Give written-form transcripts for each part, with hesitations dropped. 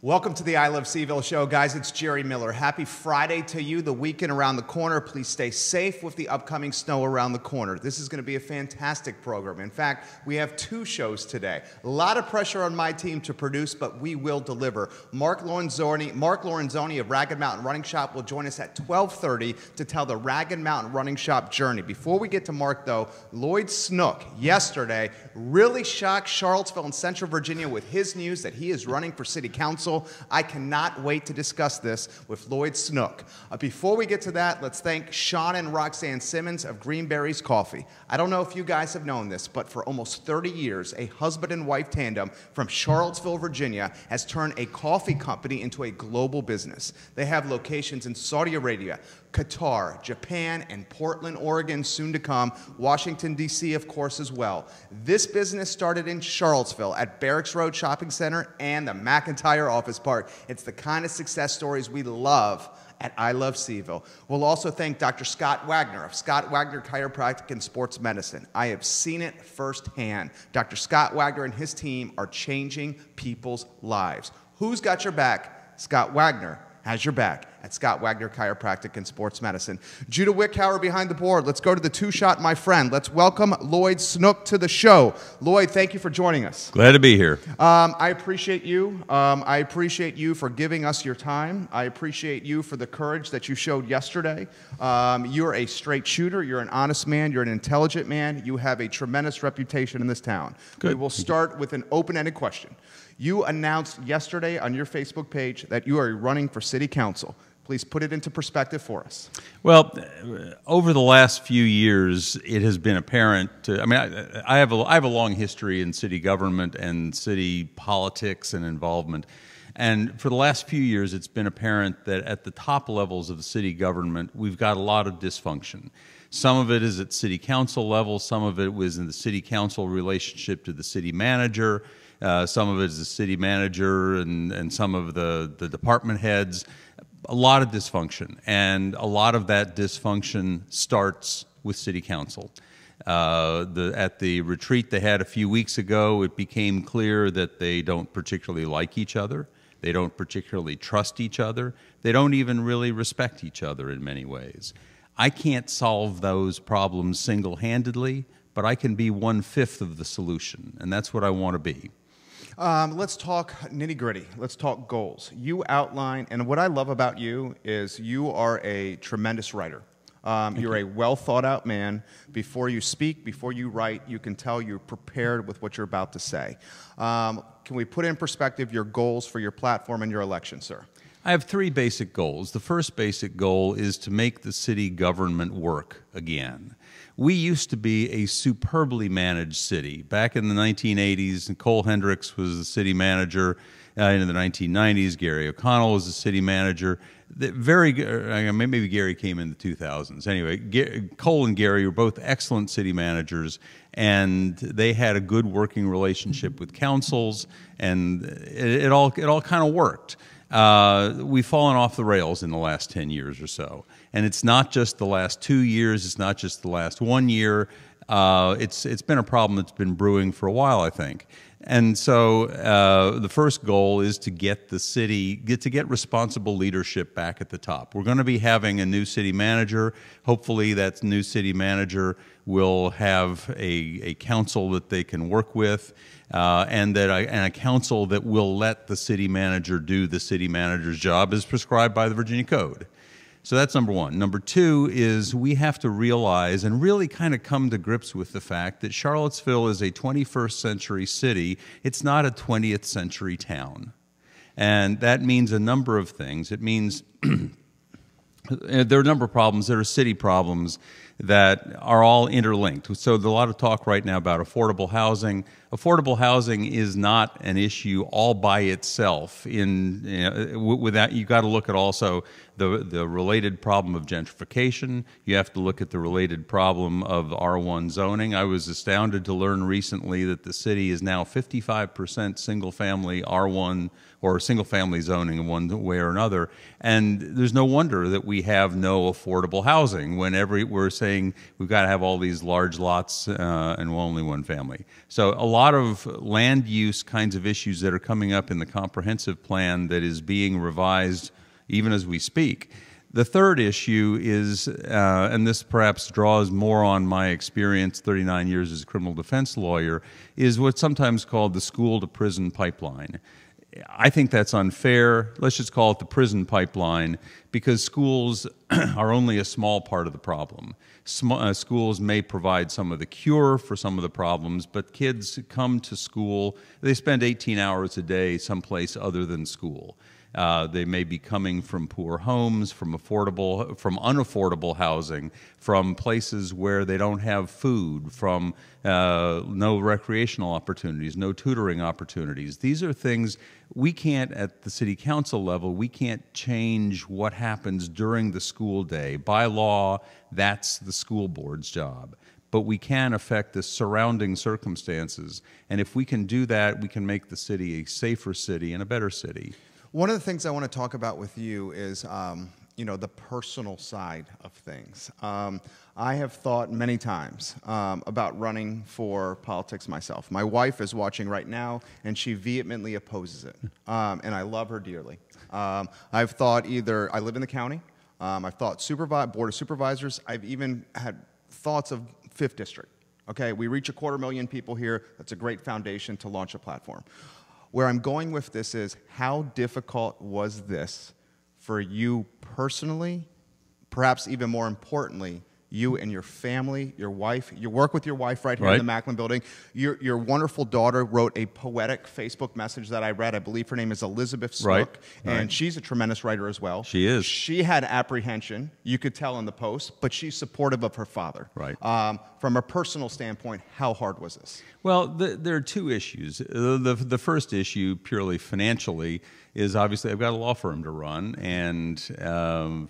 Welcome to the I Love CVille Show. Guys, it's Jerry Miller. Happy Friday to you, the weekend around the corner. Please stay safe with the upcoming snow around the corner. This is going to be a fantastic program. In fact, we have two shows today. A lot of pressure on my team to produce, but we will deliver. Mark Lorenzoni of Ragged Mountain Running Shop will join us at 12:30 to tell the Ragged Mountain Running Shop journey. Before we get to Mark, though, Lloyd Snook yesterday really shocked Charlottesville and Central Virginia with his news that he is running for City Council. I cannot wait to discuss this with Lloyd Snook. Before we get to that, let's thank Sean and Roxanne Simmons of Greenberry's Coffee. I don't know if you guys have known this, but for almost 30 years, a husband and wife tandem from Charlottesville, Virginia, has turned a coffee company into a global business. They have locations in Saudi Arabia, Qatar, Japan, and Portland, Oregon, soon to come. Washington, D.C., of course, as well. This business started in Charlottesville at Barracks Road Shopping Center and the McIntyre Office Park. It's the kind of success stories we love at I Love CVille. We'll also thank Dr. Scott Wagner of Scott Wagner Chiropractic and Sports Medicine. I have seen it firsthand. Dr. Scott Wagner and his team are changing people's lives. Who's got your back? Scott Wagner has your back at Scott Wagner Chiropractic and Sports Medicine. Judah Wickhauer behind the board. Let's go to the two-shot, my friend. Let's welcome Lloyd Snook to the show. Lloyd, thank you for joining us. Glad to be here. I appreciate you. I appreciate you for giving us your time. I appreciate you for the courage that you showed yesterday. You're a straight shooter. You're an honest man. You're an intelligent man. You have a tremendous reputation in this town. Good. We will start with an open-ended question. You announced yesterday on your Facebook page that you are running for City Council. Please put it into perspective for us. Well, over the last few years, it has been apparent I have a long history in city government and city politics and involvement. And for the last few years, it's been apparent that at the top levels of the city government, we've got a lot of dysfunction. Some of it is at city council level. Some of it was in the city council relationship to the city manager. Some of it is the city manager and some of the department heads. A lot of dysfunction, and a lot of that dysfunction starts with City Council. At the retreat they had a few weeks ago, it became clear that they don't particularly like each other. They don't particularly trust each other. They don't even really respect each other in many ways. I can't solve those problems single-handedly, but I can be 1/5 of the solution, and that's what I want to be. Let's talk nitty-gritty. Let's talk goals. You outline, and what I love about you is you are a tremendous writer. You're a well-thought-out man. Before you speak, before you write, you can tell you're prepared with what you're about to say. Can we put in perspective your goals for your platform and your election, sir? I have three basic goals. The first basic goal is to make the city government work again. We used to be a superbly managed city. Back in the 1980s, Nicole Hendricks was the city manager. In the 1990s, Gary O'Connell was the city manager. Maybe Gary came in the 2000s. Anyway, Cole and Gary were both excellent city managers, and they had a good working relationship with councils, and it all kind of worked. We've fallen off the rails in the last 10 years or so. And it's not just the last 2 years, it's not just the last 1 year. It's been a problem that's been brewing for a while, I think. And so the first goal is to get the city, get responsible leadership back at the top. We're going to be having a new city manager. Hopefully that new city manager will have a council that they can work with, and a council that will let the city manager do the city manager's job as prescribed by the Virginia Code. So that's number one. Number two is we have to realize and really kind of come to grips with the fact that Charlottesville is a 21st century city. It's not a 20th century town. And that means a number of things. It means there are a number of problems. There are city problems that are all interlinked. So there's a lot of talk right now about affordable housing. Affordable housing is not an issue all by itself. With that, you've got to look at also the related problem of gentrification. You have to look at the related problem of R1 zoning. I was astounded to learn recently that the city is now 55% single-family R1 or single-family zoning in one way or another. And there's no wonder that we have no affordable housing when we're saying we've got to have all these large lots and only one family. So a lot of land use kinds of issues that are coming up in the comprehensive plan that is being revised even as we speak. The third issue is, and this perhaps draws more on my experience, 39 years as a criminal defense lawyer, is what's sometimes called the school-to-prison pipeline. I think that's unfair. Let's just call it the prison pipeline, because schools are only a small part of the problem. Schools may provide some of the cure for some of the problems, but kids come to school, they spend 18 hours a day someplace other than school. They may be coming from poor homes, from unaffordable housing, from places where they don't have food, from no recreational opportunities, no tutoring opportunities. These are things we can't, at the city council level, we can't change what happens during the school day. By law, that's the school board's job. But we can affect the surrounding circumstances. And if we can do that, we can make the city a safer city and a better city. One of the things I want to talk about with you is, you know, the personal side of things. I have thought many times about running for politics myself. My wife is watching right now, and she vehemently opposes it, and I love her dearly. I've thought I live in the county. I've thought Board of Supervisors. I've even had thoughts of 5th District. Okay, we reach 250,000 people here. That's a great foundation to launch a platform. Where I'm going with this is, how difficult was this for you personally, perhaps even more importantly, you and your family, your wife? You work with your wife right here in the Macklin building. Your wonderful daughter wrote a poetic Facebook message that I read. I believe her name is Elizabeth Snook, and she's a tremendous writer as well. She is. She had apprehension, you could tell in the post, but she's supportive of her father. Right. From a personal standpoint, how hard was this? Well, there are two issues. The first issue, purely financially, is obviously I've got a law firm to run, and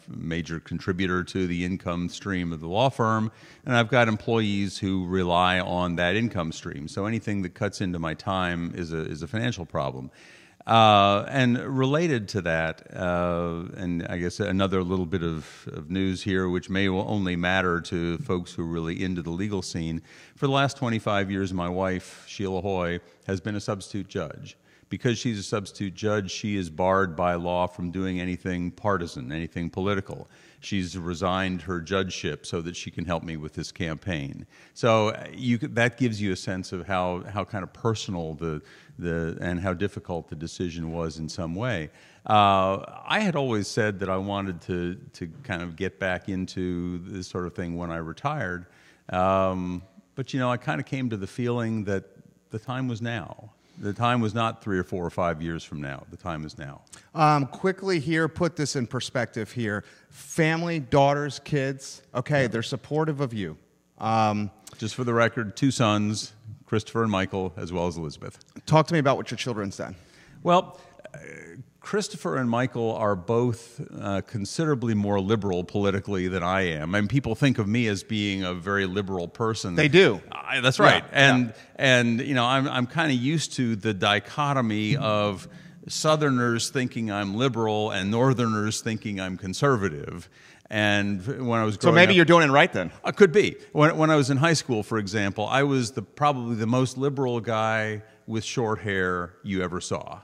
major contributor to the income stream of the law firm, and I've got employees who rely on that income stream. So anything that cuts into my time is a financial problem. And related to that, and I guess another little bit of news here, which may only matter to folks who are really into the legal scene. For the last 25 years, my wife, Sheila Haughey, has been a substitute judge. Because she's a substitute judge, she is barred by law from doing anything partisan, anything political. She's resigned her judgeship so that she can help me with this campaign. So that gives you a sense of how kind of personal and how difficult the decision was in some way. I had always said that I wanted to kind of get back into this sort of thing when I retired. But, you know, I kind of came to the feeling that the time was now. The time was not 3 or 4 or 5 years from now. The time is now. Quickly here, put this in perspective here. Family, daughters, kids, okay, they're supportive of you. Just for the record, 2 sons, Christopher and Michael, as well as Elizabeth. Talk to me about what your children said. Well, Christopher and Michael are both considerably more liberal politically than I am. I mean, people think of me as being a very liberal person. They do. That's right. And you know, I'm kind of used to the dichotomy of Southerners thinking I'm liberal and Northerners thinking I'm conservative. And when I was growing up, so maybe you're doing it right then. Could be. When I was in high school, for example, I was probably the most liberal guy with short hair you ever saw.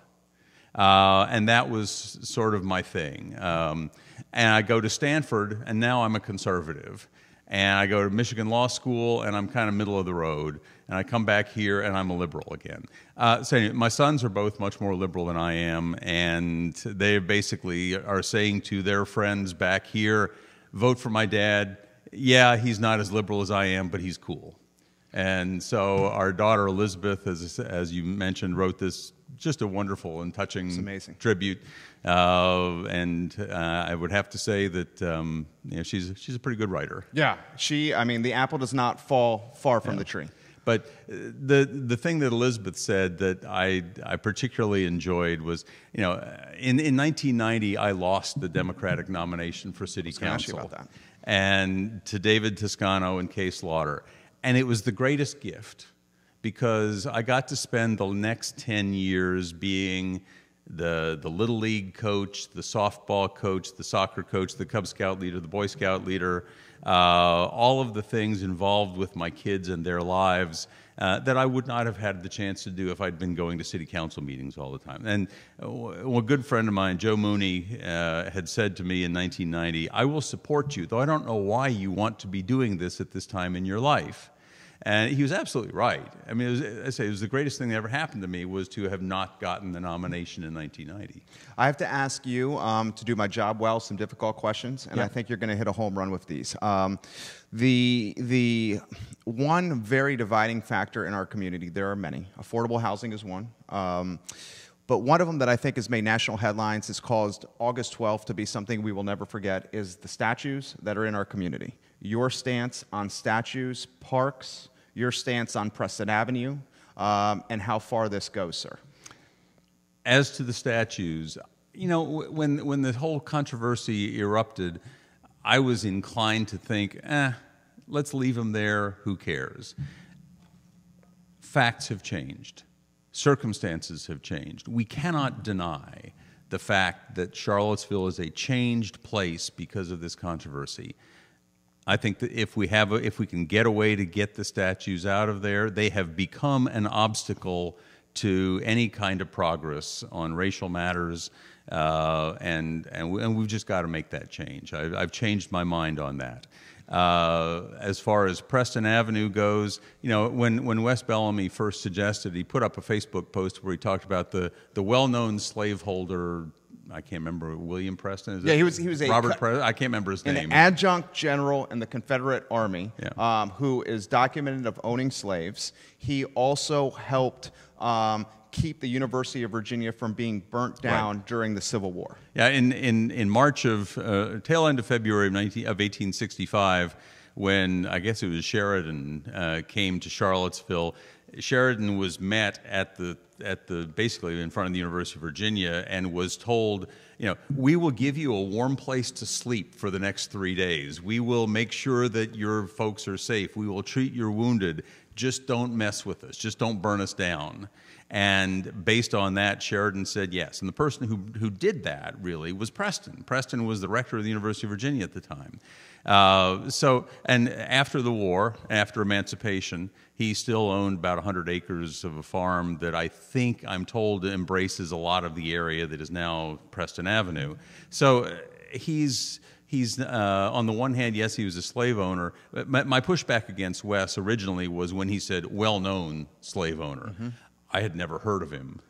And that was sort of my thing. And I go to Stanford, and now I'm a conservative. And I go to Michigan Law School, and I'm kind of middle of the road. And I come back here, and I'm a liberal again. So anyway, my sons are both much more liberal than I am, and they basically are saying to their friends back here, vote for my dad. Yeah, he's not as liberal as I am, but he's cool. And so our daughter Elizabeth, as you mentioned, wrote this just a wonderful and touching tribute. And I would have to say that you know, she's a pretty good writer. Yeah, I mean, the apple does not fall far from the tree. But the thing that Elizabeth said that I particularly enjoyed was, in 1990 I lost the Democratic nomination for City Council. Ask you about that. And to David Toscano and Kay Slaughter. And it was the greatest gift because I got to spend the next 10 years being the Little League coach, the softball coach, the soccer coach, the Cub Scout leader, the Boy Scout leader, all of the things involved with my kids and their lives that I would not have had the chance to do if I'd been going to city council meetings all the time. And a good friend of mine, Joe Mooney, had said to me in 1990, I will support you, though I don't know why you want to be doing this at this time in your life. And he was absolutely right. I mean, it was the greatest thing that ever happened to me was to have not gotten the nomination in 1990. I have to ask you to do my job well, some difficult questions, and I think you're going to hit a home run with these. The one very dividing factor in our community, there are many. Affordable housing is one. But one of them that I think has made national headlines, has caused August 12th to be something we will never forget, is the statues that are in our community. Your stance on statues, parks, your stance on Preston Avenue, and how far this goes, sir. As to the statues, when the whole controversy erupted, I was inclined to think, let's leave them there, who cares? Facts have changed. Circumstances have changed. We cannot deny the fact that Charlottesville is a changed place because of this controversy. I think that if we can get a way to get the statues out of there, they have become an obstacle to any kind of progress on racial matters, and we've just got to make that change. I've changed my mind on that. As far as Preston Avenue goes, when Wes Bellamy first suggested, he put up a Facebook post where he talked about the well-known slaveholder. I can't remember, William Preston? Is he was Robert Preston? I can't remember his name. An adjunct general in the Confederate Army, who is documented of owning slaves. He also helped keep the University of Virginia from being burnt down during the Civil War. Yeah, in March of, tail end of February of 1865, when I guess it was Sheridan came to Charlottesville, Sheridan was met at the basically in front of the University of Virginia and was told, we will give you a warm place to sleep for the next 3 days. We will make sure that your folks are safe. We will treat your wounded. Just don't mess with us. Just don't burn us down. And based on that, Sheridan said yes. And the person who did that really was Preston. Preston was the rector of the University of Virginia at the time. And after the war, after emancipation, he still owned about 100 acres of a farm that I'm told embraces a lot of the area that is now Preston Avenue. So he's on the one hand, yes, he was a slave owner. My pushback against Wes originally was when he said well-known slave owner. Mm-hmm. I had never heard of him.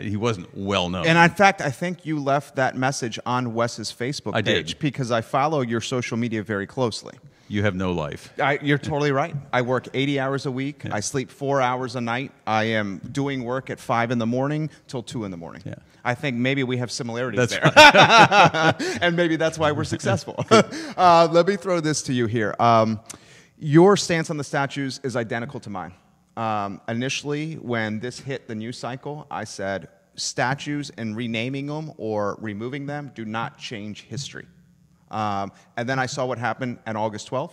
He wasn't well known. And in fact, I think you left that message on Wes's Facebook page. I did. Because I follow your social media very closely. You have no life. You're totally right. I work 80 hours a week. Yeah. I sleep 4 hours a night. I am doing work at 5 in the morning till 2 in the morning. Yeah. I think maybe we have similarities there. Right. And maybe that's why we're successful. Let me throw this to you here. Your stance on the statues is identical to mine. Initially, when this hit the news cycle, I said statues and renaming them or removing them do not change history. And then I saw what happened on August 12th,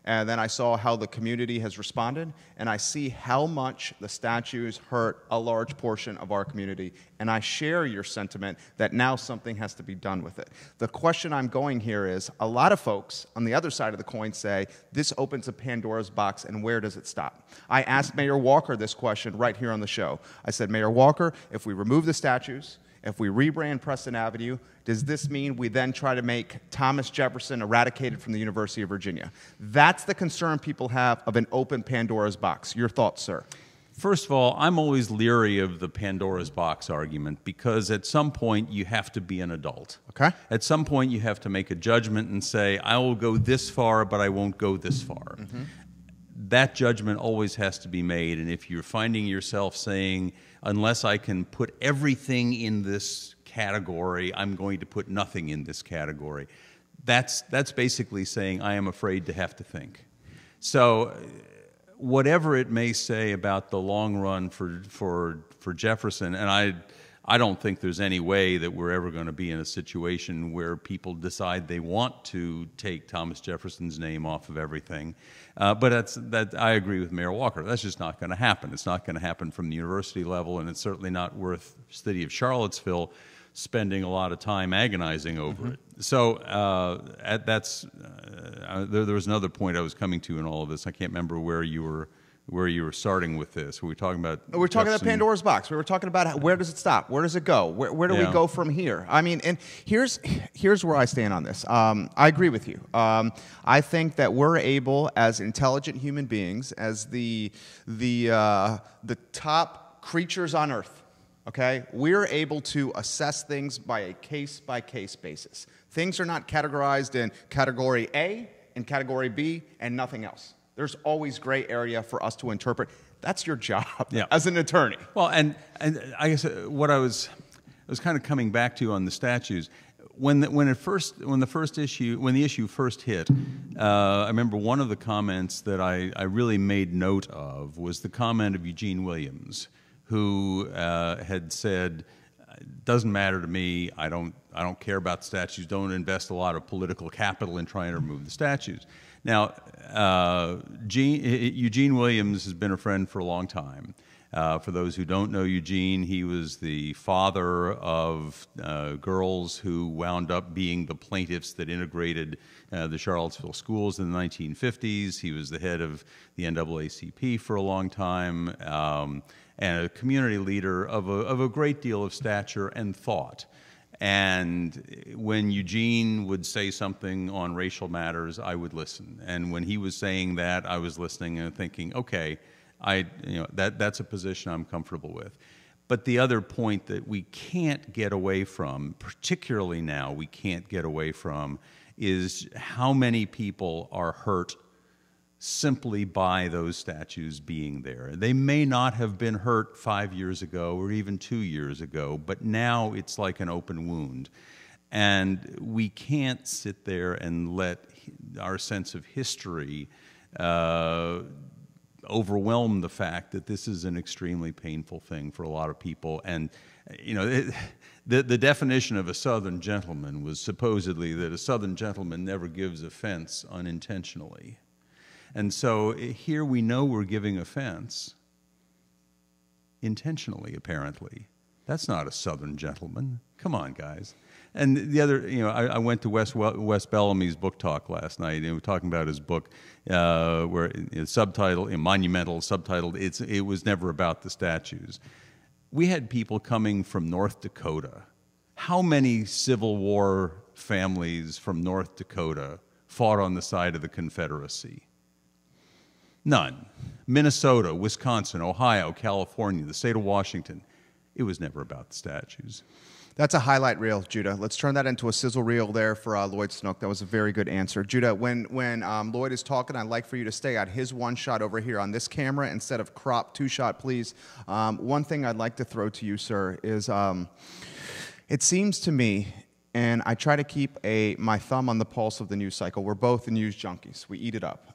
and then I saw how the community has responded, and I see how much the statues hurt a large portion of our community, and I share your sentiment that now something has to be done with it. The question I'm going here is, a lot of folks on the other side of the coin say, this opens a Pandora's box, and where does it stop? I asked Mayor Walker this question right here on the show. I said, Mayor Walker, if we remove the statues, if we rebrand Preston Avenue, does this mean we then try to make Thomas Jefferson eradicated from the University of Virginia? That's the concern people have of an open Pandora's box. Your thoughts, sir? First of all, I'm always leery of the Pandora's box argument because at some point you have to be an adult. Okay. At some point you have to make a judgment and say, I will go this far, but I won't go this far. Mm-hmm. That judgment always has to be made, and if you're finding yourself saying, unless I can put everything in this category, I'm going to put nothing in this category, that's basically saying I am afraid to have to think. So whatever it may say about the long run for Jefferson, and I don't think there's any way that we're ever going to be in a situation where people decide they want to take Thomas Jefferson's name off of everything. But I agree with Mayor Walker. That's just not going to happen. It's not going to happen from the university level, and it's certainly not worth the city of Charlottesville spending a lot of time agonizing over it. So there was another point I was coming to in all of this. I can't remember where you were starting with this. Were we talking about? We're talking about Pandora's Box. We were talking about where does it stop? Where does it go? Where do we go from here? I mean, and here's where I stand on this. I agree with you. I think that we're able, as intelligent human beings, as the top creatures on Earth, okay, we're able to assess things by a case-by-case basis. Things are not categorized in Category A and Category B and nothing else. There's always gray area for us to interpret. That's your job as an attorney. Well, and I guess what I was kind of coming back to on the statutes, when the issue first hit, I remember one of the comments that I really made note of was the comment of Eugene Williams, who had said, "It doesn't matter to me. I don't care about the statutes. Don't invest a lot of political capital in trying to remove the statutes." Now, Eugene Williams has been a friend for a long time. For those who don't know Eugene, he was the father of girls who wound up being the plaintiffs that integrated the Charlottesville schools in the 1950s. He was the head of the NAACP for a long time, and a community leader of a great deal of stature and thought. And when Eugene would say something on racial matters, I would listen. And when he was saying that, I was listening and thinking, okay, that's a position I'm comfortable with. But the other point that we can't get away from, particularly now we can't get away from, is how many people are hurt simply by those statues being there. They may not have been hurt 5 years ago or even 2 years ago, but now it's like an open wound. And we can't sit there and let our sense of history overwhelm the fact that this is an extremely painful thing for a lot of people. And, the definition of a Southern gentleman was supposedly that a Southern gentleman never gives offense unintentionally. And so here we know we're giving offense intentionally, apparently. That's not a Southern gentleman. Come on, guys. And the other, I went to Wes Bellamy's book talk last night, and we were talking about his book, where it's subtitled, monumental, subtitled, It Was Never About the Statues. We had people coming from North Dakota. How many Civil War families from North Dakota fought on the side of the Confederacy? None. Minnesota, Wisconsin, Ohio, California, the state of Washington. It was never about the statues. That's a highlight reel, Judah. Let's turn that into a sizzle reel there for Lloyd Snook. That was a very good answer. Judah, when Lloyd is talking, I'd like for you to stay at his one shot over here on this camera instead of crop two shot, please. One thing I'd like to throw to you, sir, is it seems to me, and I try to keep my thumb on the pulse of the news cycle. We're both news junkies. We eat it up.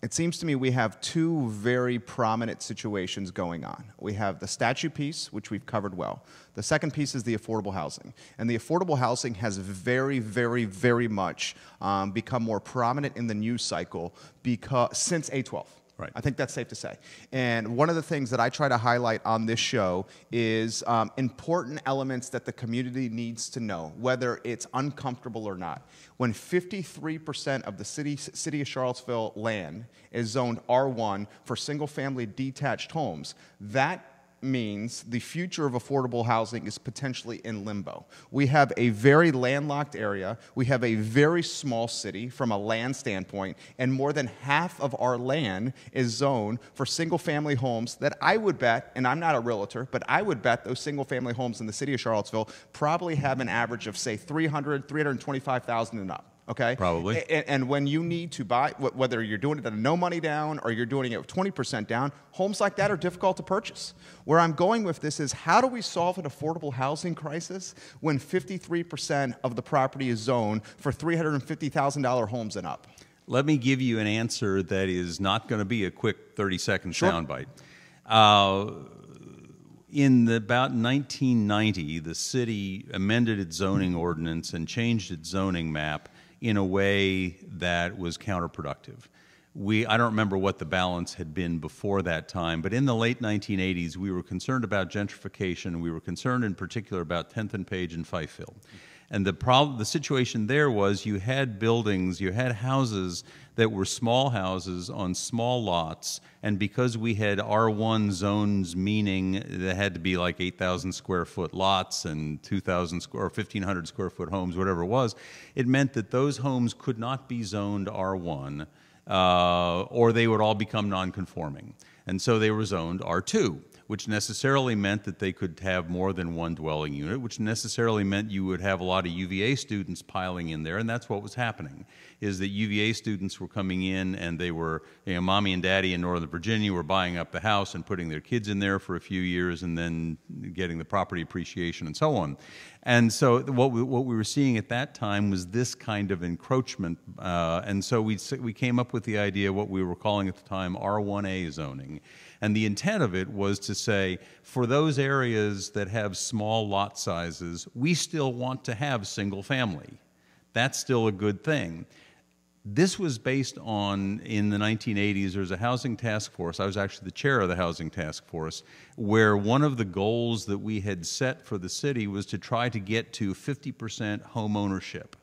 It seems to me we have two very prominent situations going on. We have the statue piece, which we've covered well. The second piece is the affordable housing. And the affordable housing has very, very, very much become more prominent in the news cycle since A12. Right. I think that's safe to say. And one of the things that I try to highlight on this show is important elements that the community needs to know, whether it's uncomfortable or not. When 53% of the city of Charlottesville land is zoned R1 for single-family detached homes, that means the future of affordable housing is potentially in limbo. We have a very landlocked area, we have a very small city from a land standpoint, and more than half of our land is zoned for single-family homes that I would bet, and I'm not a realtor, but I would bet those single-family homes in the city of Charlottesville probably have an average of, say, $325,000 and up. Okay? Probably. And when you need to buy, whether you're doing it at a no money down or you're doing it with 20% down, homes like that are difficult to purchase. Where I'm going with this is, how do we solve an affordable housing crisis when 53% of the property is zoned for $350,000 homes and up? Let me give you an answer that is not going to be a quick 30-second Sure. soundbite. In about 1990, the city amended its zoning ordinance and changed its zoning map in a way that was counterproductive. I don't remember what the balance had been before that time, but in the late 1980s, we were concerned about gentrification. We were concerned in particular about 10th and Page and Fifeville. And the situation there was you had buildings, you had houses that were small houses on small lots, and because we had R1 zones, meaning they had to be like 8,000 square foot lots and 2,000 or 1,500 square foot homes, whatever it was, it meant that those homes could not be zoned R1, or they would all become non-conforming. And so they were zoned R2, which necessarily meant that they could have more than one dwelling unit, which necessarily meant you would have a lot of UVA students piling in there, and that's what was happening, is that UVA students were coming in and they were, mommy and daddy in Northern Virginia were buying up the house and putting their kids in there for a few years and then getting the property appreciation and so on. And so what we were seeing at that time was this kind of encroachment, and so we came up with the idea, what we were calling at the time R1A zoning. And the intent of it was to say, for those areas that have small lot sizes, we still want to have single family. That's still a good thing. This was based on, in the 1980s, there was a housing task force. I was actually the chair of the housing task force, where one of the goals that we had set for the city was to try to get to 50% home ownership.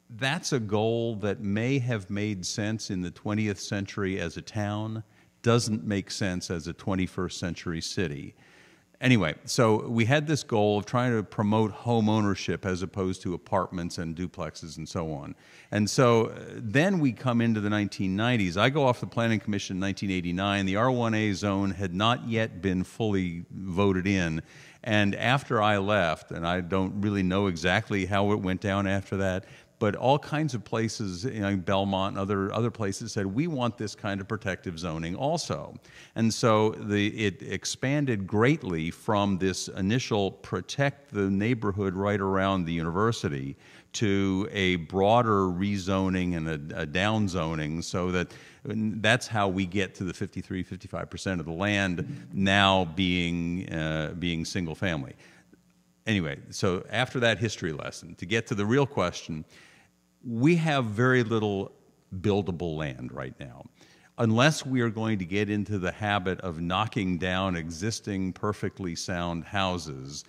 That's a goal that may have made sense in the 20th century as a town, doesn't make sense as a 21st century city. Anyway, so we had this goal of trying to promote home ownership as opposed to apartments and duplexes and so on. And so then we come into the 1990s. I go off the Planning Commission in 1989. The R1A zone had not yet been fully voted in. And after I left, and I don't really know exactly how it went down after that, but all kinds of places, Belmont and other places said, we want this kind of protective zoning also. And so it expanded greatly from this initial protect the neighborhood right around the university to a broader rezoning and a downzoning, so that's how we get to the 55% of the land now being single family. Anyway, so after that history lesson, to get to the real question, we have very little buildable land right now. Unless we are going to get into the habit of knocking down existing perfectly sound houses,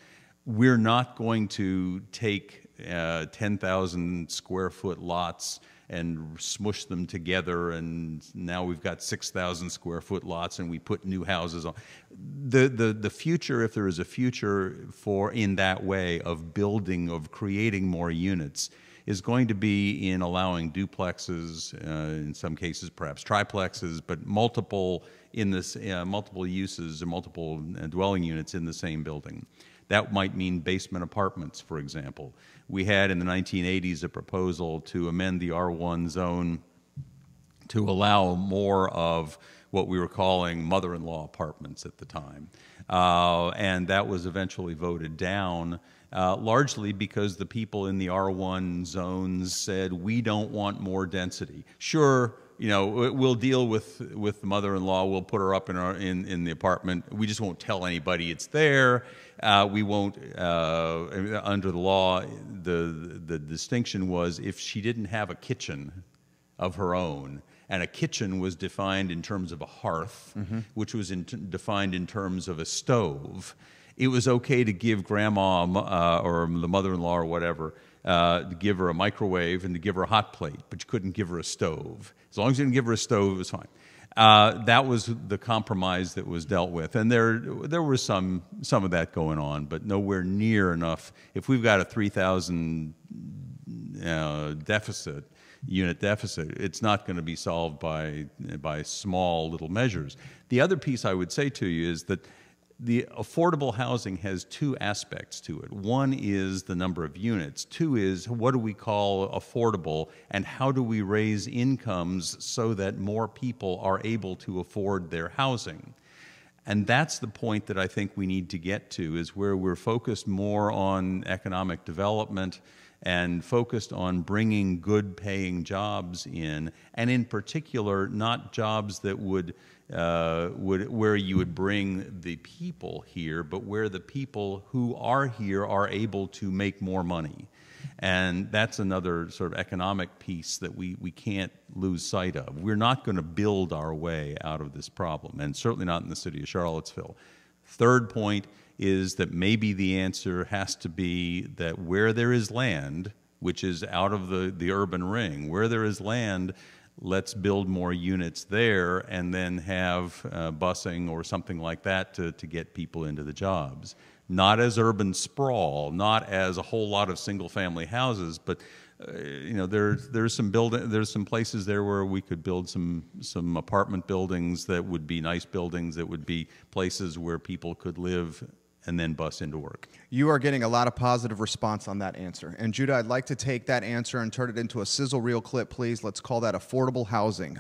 we're not going to take 10,000 square foot lots and smush them together, and now we've got 6,000 square foot lots and we put new houses on. The future, if there is a future in that way of building, of creating more units, is going to be in allowing duplexes, in some cases perhaps triplexes, but multiple uses or multiple dwelling units in the same building. That might mean basement apartments, for example. We had in the 1980s a proposal to amend the R1 zone to allow more of what we were calling mother-in-law apartments at the time. And that was eventually voted down, largely because the people in the R1 zones said, we don't want more density. Sure, we'll deal with the mother-in-law. We'll put her up in the apartment. We just won't tell anybody it's there. We won't, under the law, the distinction was if she didn't have a kitchen of her own, and a kitchen was defined in terms of a hearth, which was defined in terms of a stove, it was okay to give grandma or the mother-in-law or whatever, to give her a microwave and to give her a hot plate, but you couldn't give her a stove. As long as you didn't give her a stove, it was fine. That was the compromise that was dealt with, and there was some of that going on, but nowhere near enough. If we've got a 3,000 unit deficit, it's not going to be solved by small little measures. The other piece I would say to you is that the affordable housing has two aspects to it. One is the number of units. Two is what do we call affordable, and how do we raise incomes so that more people are able to afford their housing? And that's the point that I think we need to get to, is where we're focused more on economic development and focused on bringing good-paying jobs in, and in particular, not jobs that would where you would bring the people here, but where the people who are here are able to make more money. And that's another sort of economic piece that we can't lose sight of. We're not going to build our way out of this problem, and certainly not in the city of Charlottesville. Third point is that maybe the answer has to be that where there is land, which is out of the urban ring, where there is land, let's build more units there and then have busing or something like that to get people into the jobs. Not as urban sprawl, not as a whole lot of single-family houses, but you know, there's some places there where we could build some apartment buildings that would be nice buildings, that would be places where people could live and then bus into work. You are getting a lot of positive response on that answer. And Judah, I'd like to take that answer and turn it into a sizzle reel clip, please. Let's call that affordable housing.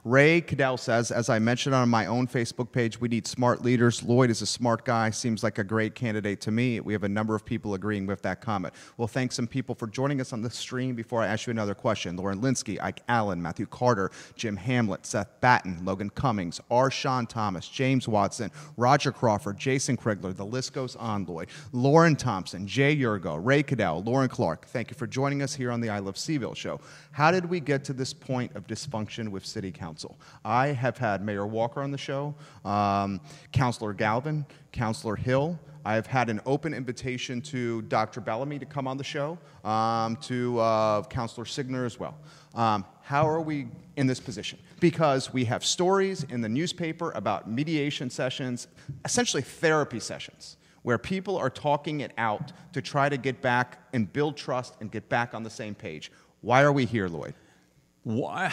Ray Cadell says, as I mentioned on my own Facebook page, we need smart leaders. Lloyd is a smart guy, seems like a great candidate to me. We have a number of people agreeing with that comment. We'll thank some people for joining us on the stream before I ask you another question. Lauren Linsky, Ike Allen, Matthew Carter, Jim Hamlet, Seth Batten, Logan Cummings, R. Sean Thomas, James Watson, Roger Crawford, Jason Krigler. The list goes on, Lloyd. Lauren Thompson, Jay Yurgo, Ray Cadell, Lauren Clark, thank you for joining us here on the I Love CVille Show. How did we get to this point of dysfunction with City Council? I have had Mayor Walker on the show, Councilor Galvin, Councilor Hill. I have had an open invitation to Dr. Bellamy to come on the show, to Councilor Signer as well. How are we in this position? Because we have stories in the newspaper about mediation sessions, essentially therapy sessions, where people are talking it out to try to get back and build trust and get back on the same page. Why are we here, Lloyd? Why?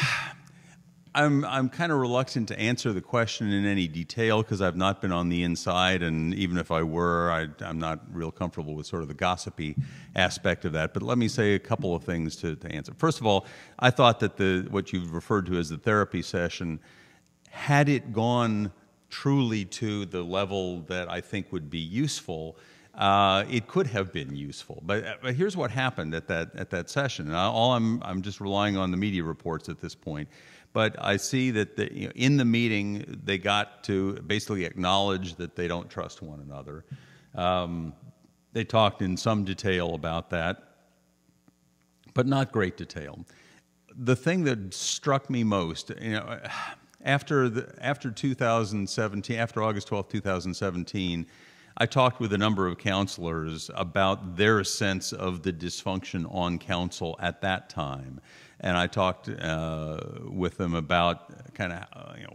I'm kind of reluctant to answer the question in any detail because I've not been on the inside, and even if I were, I'm not real comfortable with sort of the gossipy aspect of that. But let me say a couple of things to answer. First of all, I thought that what you've referred to as the therapy session, had it gone truly to the level that I think would be useful, it could have been useful. But here's what happened at that session. And I'm just relying on the media reports at this point. But I see that in the meeting, they got to basically acknowledge that they don't trust one another. They talked in some detail about that, but not great detail. The thing that struck me most, after 2017, after August 12, 2017, I talked with a number of counselors about their sense of the dysfunction on council at that time. And I talked with them about kind of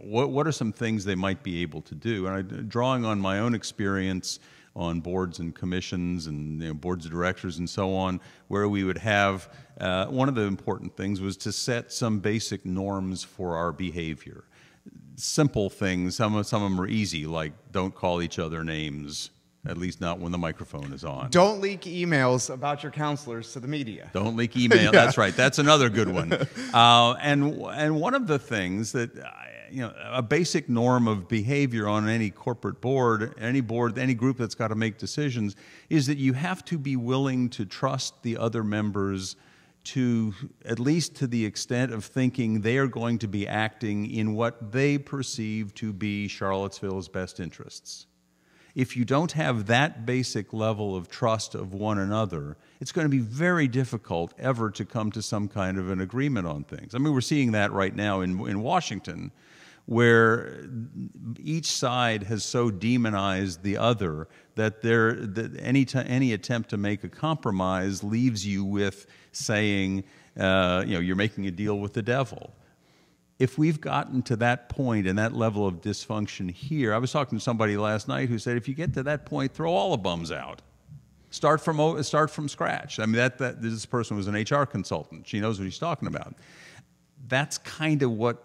what are some things they might be able to do. And drawing on my own experience on boards and commissions and boards of directors and so on, where we would have, one of the important things was to set some basic norms for our behavior. Simple things, some of them are easy, like don't call each other names, at least not when the microphone is on. Don't leak emails about your counselors to the media. Don't leak email. Yeah. That's right. That's another good one. And one of the things that, a basic norm of behavior on any corporate board, any group that's got to make decisions, is that you have to be willing to trust the other members to, at least to the extent of thinking they are going to be acting in what they perceive to be Charlottesville's best interests. If you don't have that basic level of trust of one another, it's going to be very difficult ever to come to some kind of an agreement on things. I mean, we're seeing that right now in Washington, where each side has so demonized the other that any attempt to make a compromise leaves you with saying, you're making a deal with the devil. If we've gotten to that point and that level of dysfunction here, I was talking to somebody last night who said, if you get to that point, throw all the bums out. Start from scratch. I mean, this person was an HR consultant. She knows what she's talking about. That's kind of what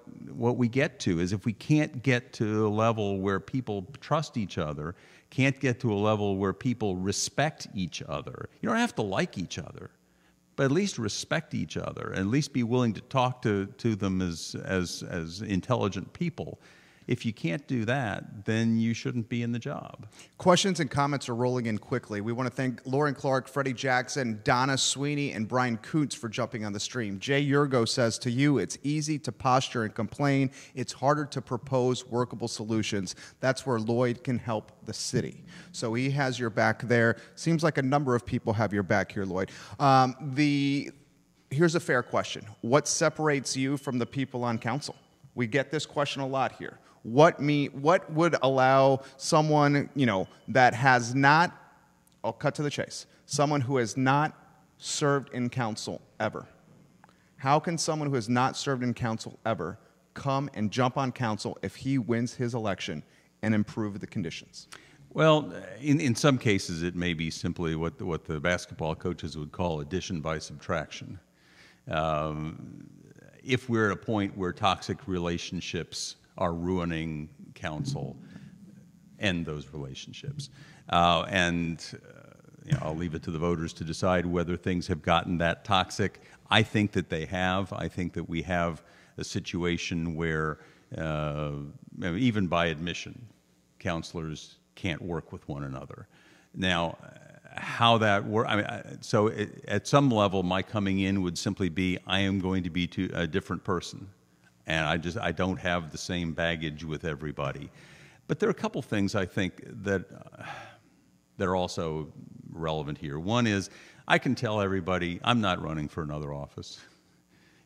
we get to, is if we can't get to a level where people trust each other, can't get to a level where people respect each other. You don't have to like each other, but at least respect each other, and at least be willing to talk to them as intelligent people. If you can't do that, then you shouldn't be in the job. Questions and comments are rolling in quickly. We want to thank Lauren Clark, Freddie Jackson, Donna Sweeney, and Brian Coots for jumping on the stream. Jay Yurgo says, to you, it's easy to posture and complain. It's harder to propose workable solutions. That's where Lloyd can help the city. So he has your back there. Seems like a number of people have your back here, Lloyd. Here's a fair question. What separates you from the people on council? We get this question a lot here. What would allow someone, that has not, I'll cut to the chase, someone who has not served in council ever? How can someone who has not served in council ever come and jump on council if he wins his election and improve the conditions? Well, in some cases, it may be simply what the basketball coaches would call addition by subtraction. If we're at a point where toxic relationships are ruining council, end those relationships. I'll leave it to the voters to decide whether things have gotten that toxic. I think that they have. I think that we have a situation where, even by admission, councilors can't work with one another. Now, how that works, at some level, my coming in would simply be, I am going to be a different person. And I don't have the same baggage with everybody. But there are a couple things I think that are also relevant here. One is, I can tell everybody I'm not running for another office.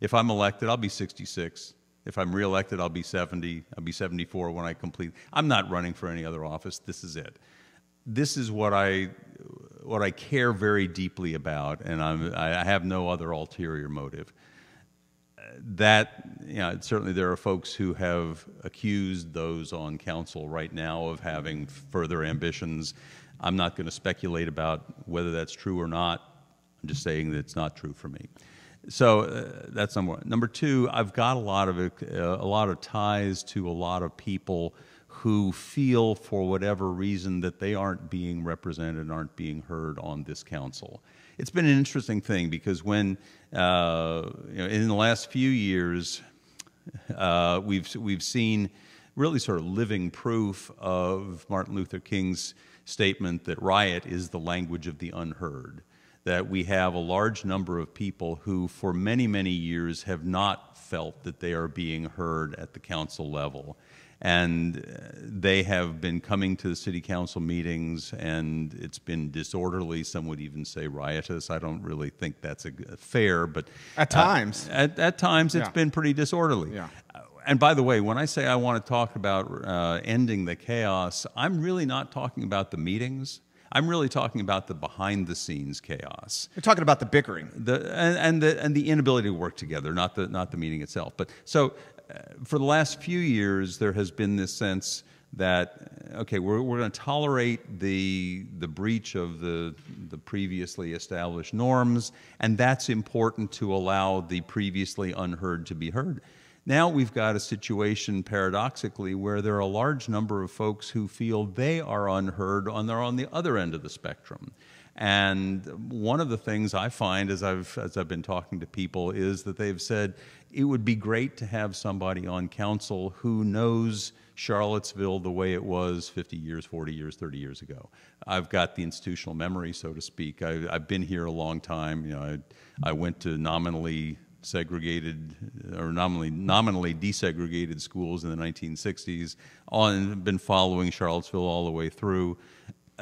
If I'm elected, I'll be 66. If I'm reelected, I'll be 70. I'll be 74 when I complete. I'm not running for any other office. This is it. This is what I care very deeply about, and I have no other ulterior motive. Certainly there are folks who have accused those on council right now of having further ambitions. I'm not going to speculate about whether that's true or not. I'm just saying that it's not true for me. So that's number one. Number two, I've got a lot of ties to a lot of people who feel, for whatever reason, that they aren't being represented, aren't being heard on this council. It's been an interesting thing because when, in the last few years, we've seen really sort of living proof of Martin Luther King's statement that riot is the language of the unheard. That we have a large number of people who, for many, many years, have not felt that they are being heard at the council level. And they have been coming to the city council meetings, and it's been disorderly. Some would even say riotous. I don't really think that's fair, but at times, at times, it's been pretty disorderly. Yeah. And by the way, when I say I want to talk about ending the chaos, I'm really not talking about the meetings. I'm really talking about the behind-the-scenes chaos. You're talking about the bickering, and the inability to work together, not the meeting itself. But so. For the last few years, there has been this sense that, okay, we're going to tolerate the breach of the previously established norms, and that's important to allow the previously unheard to be heard. Now we've got a situation, paradoxically, where there are a large number of folks who feel they are unheard, and they're on the other end of the spectrum. And one of the things I find as I've been talking to people is that they've said it would be great to have somebody on council who knows Charlottesville the way it was 50 years, 40 years, 30 years ago. I've got the institutional memory, so to speak. I've been here a long time. I went to nominally segregated or nominally desegregated schools in the 1960s, and been following Charlottesville all the way through.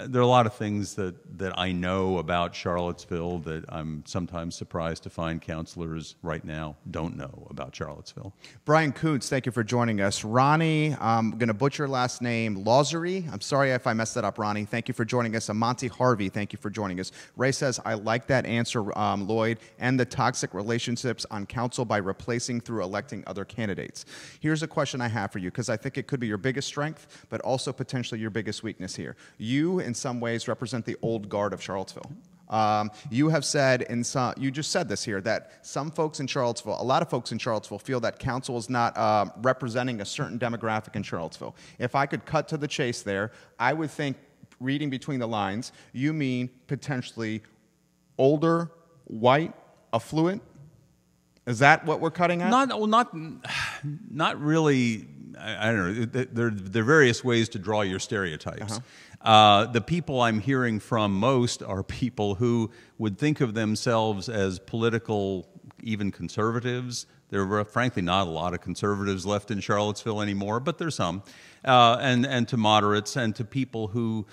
There are a lot of things that I know about Charlottesville that I'm sometimes surprised to find councilors right now don't know about Charlottesville. Brian Coots, thank you for joining us. Ronnie, I'm going to butcher your last name, Lawsery. I'm sorry if I messed that up, Ronnie. Thank you for joining us. Monty Harvey, thank you for joining us. Ray says, I like that answer, Lloyd, and the toxic relationships on council by replacing through electing other candidates. Here's a question I have for you, because I think it could be your biggest strength, but also potentially your biggest weakness here. You, in some ways, represent the old guard of Charlottesville. You have said, you just said this here, that some folks in Charlottesville, a lot of folks in Charlottesville feel that council is not representing a certain demographic in Charlottesville. If I could cut to the chase there, I would think, reading between the lines, you mean potentially older, white, affluent? Is that what we're cutting at? Not really. I don't know, there are various ways to draw your stereotypes. The people I'm hearing from most are people who would think of themselves as political, even conservatives. There are frankly not a lot of conservatives left in Charlottesville anymore, but there's some. And to moderates and to people who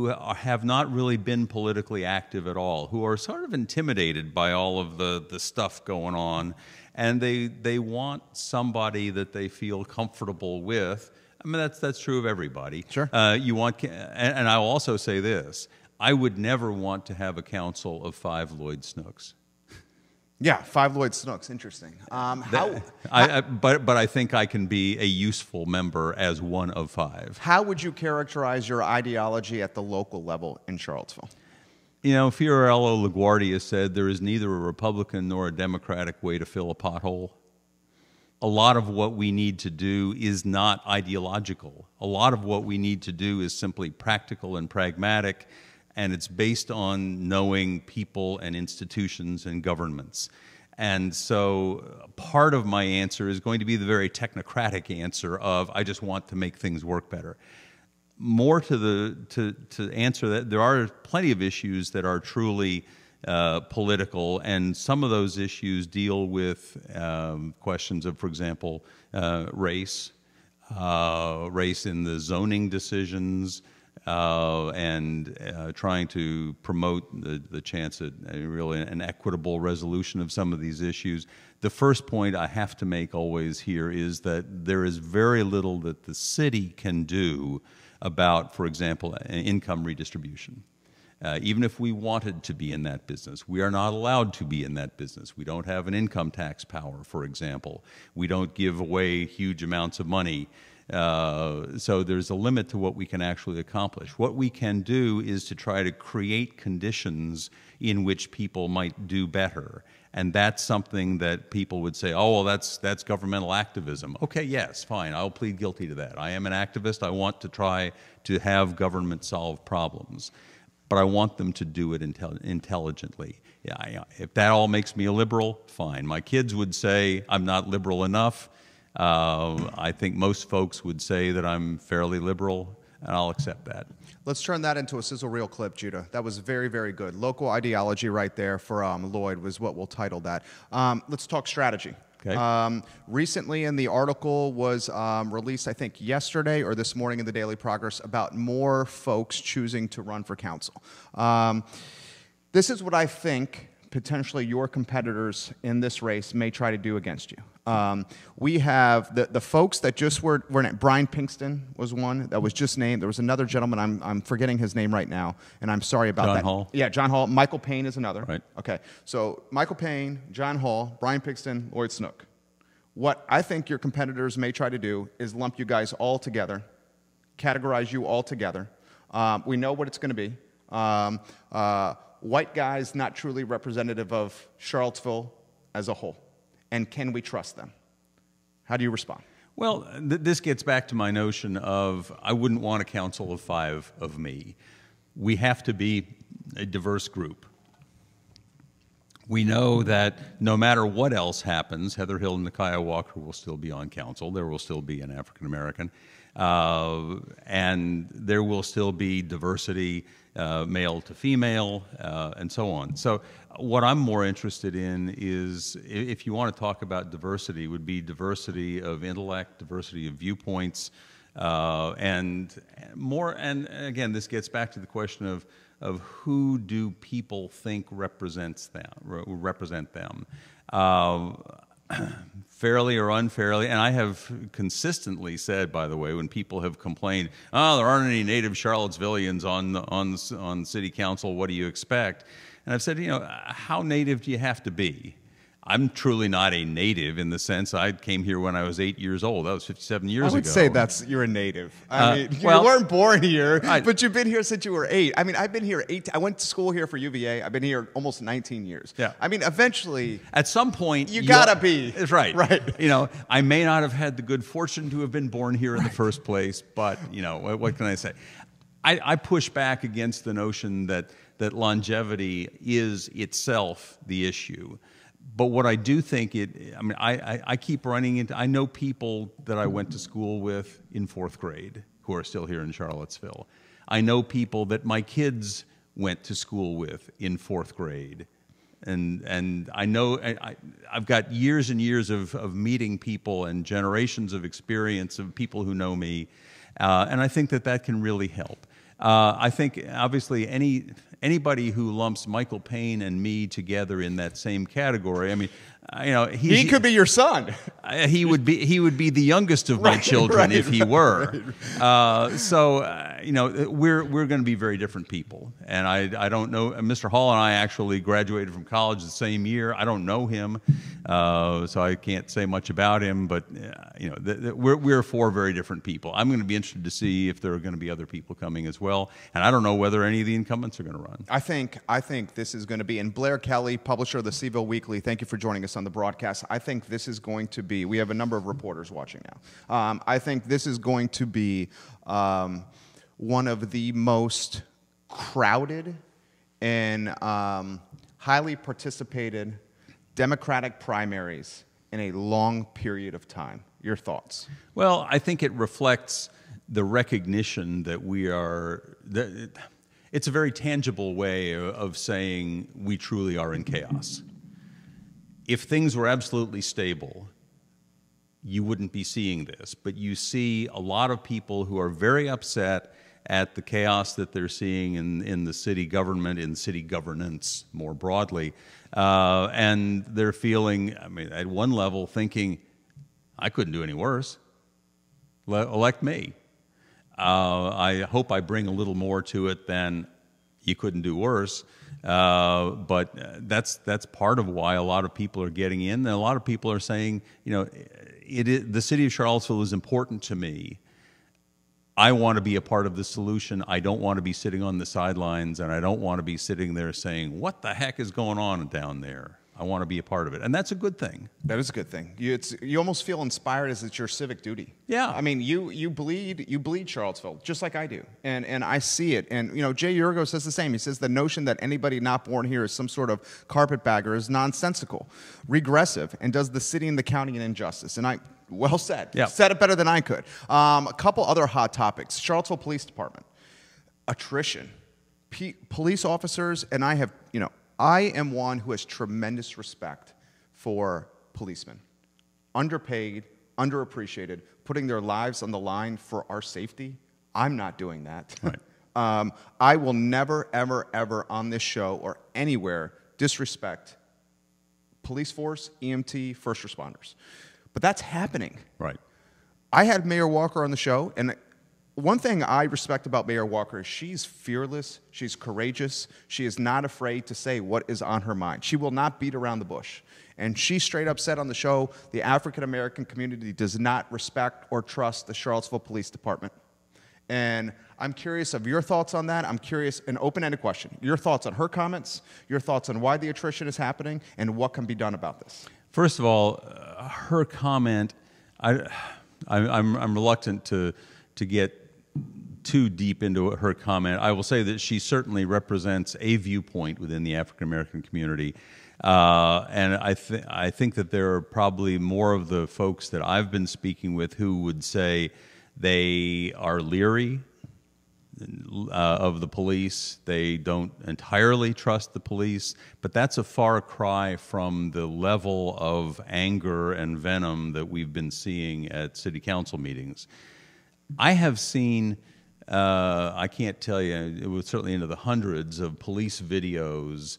have not really been politically active at all, who are sort of intimidated by all of the stuff going on, and they want somebody that they feel comfortable with. I mean, that's true of everybody. Sure. You want, and I'll also say this: I would never want to have a council of 5 Lloyd Snooks. Yeah, 5 Lloyd Snooks. Interesting. But I think I can be a useful member as one of 5. How would you characterize your ideology at the local level in Charlottesville? You know, Fiorello LaGuardia said there is neither a Republican nor a Democratic way to fill a pothole. A lot of what we need to do is not ideological. A lot of what we need to do is simply practical and pragmatic, and it's based on knowing people and institutions and governments. And so part of my answer is going to be the very technocratic answer of I just want to make things work better. More to answer that, there are plenty of issues that are truly political, and some of those issues deal with questions of, for example, race in the zoning decisions, and trying to promote the chance at really an equitable resolution of some of these issues. The first point I have to make always here is that there is very little that the city can do about, for example, income redistribution. Even if we wanted to be in that business, we are not allowed to be in that business. We don't have an income tax power, for example. We don't give away huge amounts of money. So there's a limit to what we can actually accomplish. What we can do is to try to create conditions in which people might do better. And that's something that people would say, oh, well, that's governmental activism. Okay, yes, fine, I'll plead guilty to that. I am an activist. I want to try to have government solve problems. But I want them to do it intelligently. Yeah, if that all makes me a liberal, fine. My kids would say I'm not liberal enough. I think most folks would say that I'm fairly liberal, and I'll accept that. Let's turn that into a sizzle reel clip, Judah. That was very, very good. Local ideology right there for Lloyd was what we'll title that. Let's talk strategy. Okay. Recently in the article was released, I think, yesterday or this morning in the Daily Progress about more folks choosing to run for council. This is what I think potentially your competitors in this race may try to do against you. We have the folks that just were Brian Pinkston was one that was just named. There was another gentleman, I'm forgetting his name right now, and I'm sorry about that. John Hall? Yeah, John Hall. Michael Payne is another. Right. Okay, so Michael Payne, John Hall, Brian Pinkston, Lloyd Snook. What I think your competitors may try to do is lump you guys all together, categorize you all together. We know what it's going to be. White guys not truly representative of Charlottesville as a whole. And can we trust them? How do you respond? Well, this gets back to my notion of I wouldn't want a council of 5 of me. We have to be a diverse group. We know that no matter what else happens, Heather Hill and Nakia Walker will still be on council. There will still be an African American. And there will still be diversity, male to female, and so on. So what I'm more interested in is, if you want to talk about diversity, would be diversity of intellect, diversity of viewpoints, and more. And again, this gets back to the question of who do people think represent them. Fairly or unfairly, and I have consistently said, by the way, when people have complained, oh, there aren't any native Charlottesvillians on city council, what do you expect? And I've said, you know, how native do you have to be? I'm truly not a native in the sense I came here when I was 8 years old. That was 57 years ago. I would say you're a native. I mean, you weren't born here, but you've been here since you were 8. I mean, I've been here 8. I went to school here for UVA. I've been here almost 19 years. Yeah. I mean, eventually, at some point, you gotta be. Right. Right. You know, I may not have had the good fortune to have been born here in the first place, but you know, what can I say? I push back against the notion that longevity is itself the issue. But what I do think I keep running into, I know people that I went to school with in 4th grade who are still here in Charlottesville. I know people that my kids went to school with in 4th grade. And I know I've got years and years of meeting people and generations of experience of people who know me, and I think that can really help. I think obviously anybody who lumps Michael Payne and me together in that same category, I mean, he could be your son. He would be the youngest of my children if he were. We're going to be very different people, and I don't know. Mr. Hall and I actually graduated from college the same year. I don't know him, so I can't say much about him. But we're 4 very different people. I'm going to be interested to see if there are going to be other people coming as well, and I don't know whether any of the incumbents are going to run. I think this is going to be, and Blair Kelly, publisher of the CVille Weekly, thank you for joining us on the broadcast. I think this is going to be, we have a number of reporters watching now. I think this is going to be one of the most crowded and highly participated Democratic primaries in a long period of time. Your thoughts? Well, I think it reflects the recognition that it's a very tangible way of saying we truly are in chaos. If things were absolutely stable, you wouldn't be seeing this. But you see a lot of people who are very upset at the chaos that they're seeing in the city government, in city governance more broadly. And they're feeling, at one level, thinking, I couldn't do any worse. Elect me. I hope I bring a little more to it than you couldn't do worse. But that's part of why a lot of people are getting in. And a lot of people are saying, the city of Charlottesville is important to me. I want to be a part of the solution. I don't want to be sitting on the sidelines, and I don't want to be sitting there saying, what the heck is going on down there? I want to be a part of it, and that's a good thing. That is a good thing. You almost feel inspired as it's your civic duty. Yeah. I mean, you bleed Charlottesville just like I do, and I see it. And Jay Yurgo says the same. He says the notion that anybody not born here is some sort of carpetbagger is nonsensical, regressive, and does the city and the county an injustice. And well said. Yeah. Said it better than I could. A couple other hot topics: Charlottesville Police Department, attrition, police officers, and I have I am one who has tremendous respect for policemen. Underpaid, underappreciated, putting their lives on the line for our safety. I'm not doing that. Right. I will never, ever, ever on this show or anywhere disrespect police force, EMT, first responders. But that's happening. Right. I had Mayor Walker on the show, and one thing I respect about Mayor Walker is she's fearless, she's courageous, she is not afraid to say what is on her mind. She will not beat around the bush. And she straight up said on the show, the African-American community does not respect or trust the Charlottesville Police Department. And I'm curious of your thoughts on that. I'm curious, an open-ended question, your thoughts on her comments, your thoughts on why the attrition is happening, and what can be done about this. First of all, her comment, I'm reluctant to get too deep into her comment. I will say that she certainly represents a viewpoint within the African-American community. And I think that there are probably more of the folks that I've been speaking with who would say they are leery of the police. They don't entirely trust the police, but that's a far cry from the level of anger and venom that we've been seeing at city council meetings. I have seen, I can't tell you, it was certainly into the hundreds of police videos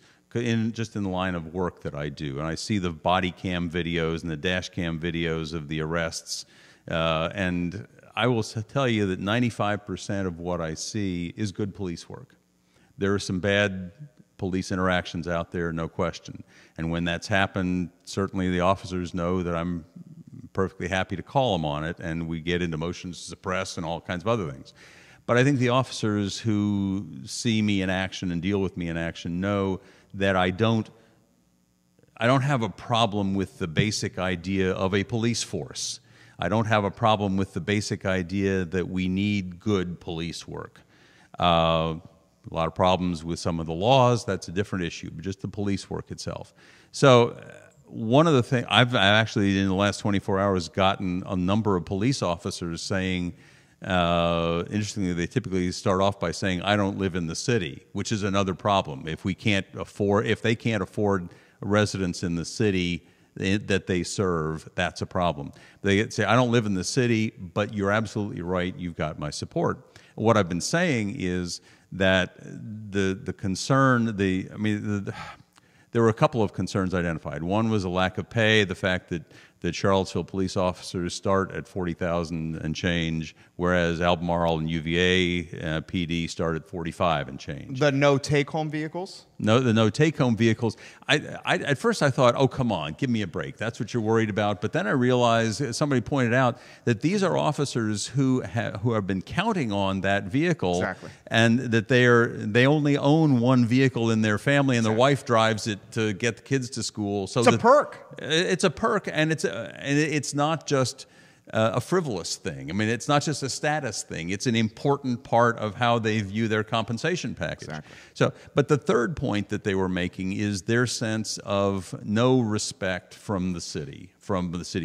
just in the line of work that I do. And I see the body cam videos and the dash cam videos of the arrests. And I will tell you that 95% of what I see is good police work. There are some bad police interactions out there, no question. And when that's happened, certainly the officers know that I'm perfectly happy to call them on it, and we get into motions to suppress and all kinds of other things. But I think the officers who see me in action and deal with me in action know that I don't have a problem with the basic idea of a police force. I don't have a problem with the basic idea that we need good police work. A lot of problems with some of the laws, that's a different issue, but just the police work itself. So one of the things, I've actually in the last 24 hours gotten a number of police officers saying, interestingly, they typically start off by saying, "I don't live in the city," which is another problem. If they can't afford residents in the city that they serve, that's a problem. They say, "I don't live in the city, but you're absolutely right. You've got my support." What I've been saying is that the concern, there were a couple of concerns identified. One was a lack of pay, the fact that Charlottesville police officers start at $40,000 and change, whereas Albemarle and UVA PD start at $45,000 and change. The no take-home vehicles? No, the no take-home vehicles. At first I thought, oh, come on, give me a break. That's what you're worried about. But then I realized, somebody pointed out, that these are officers who have been counting on that vehicle, exactly, and that they only own one vehicle in their family, and their wife drives it to get the kids to school. So it's a perk. It's a perk, and it's not just a frivolous thing. I mean, it's not just a status thing. It's an important part of how they view their compensation package. Exactly. So, but the third point that they were making is their sense of no respect from the city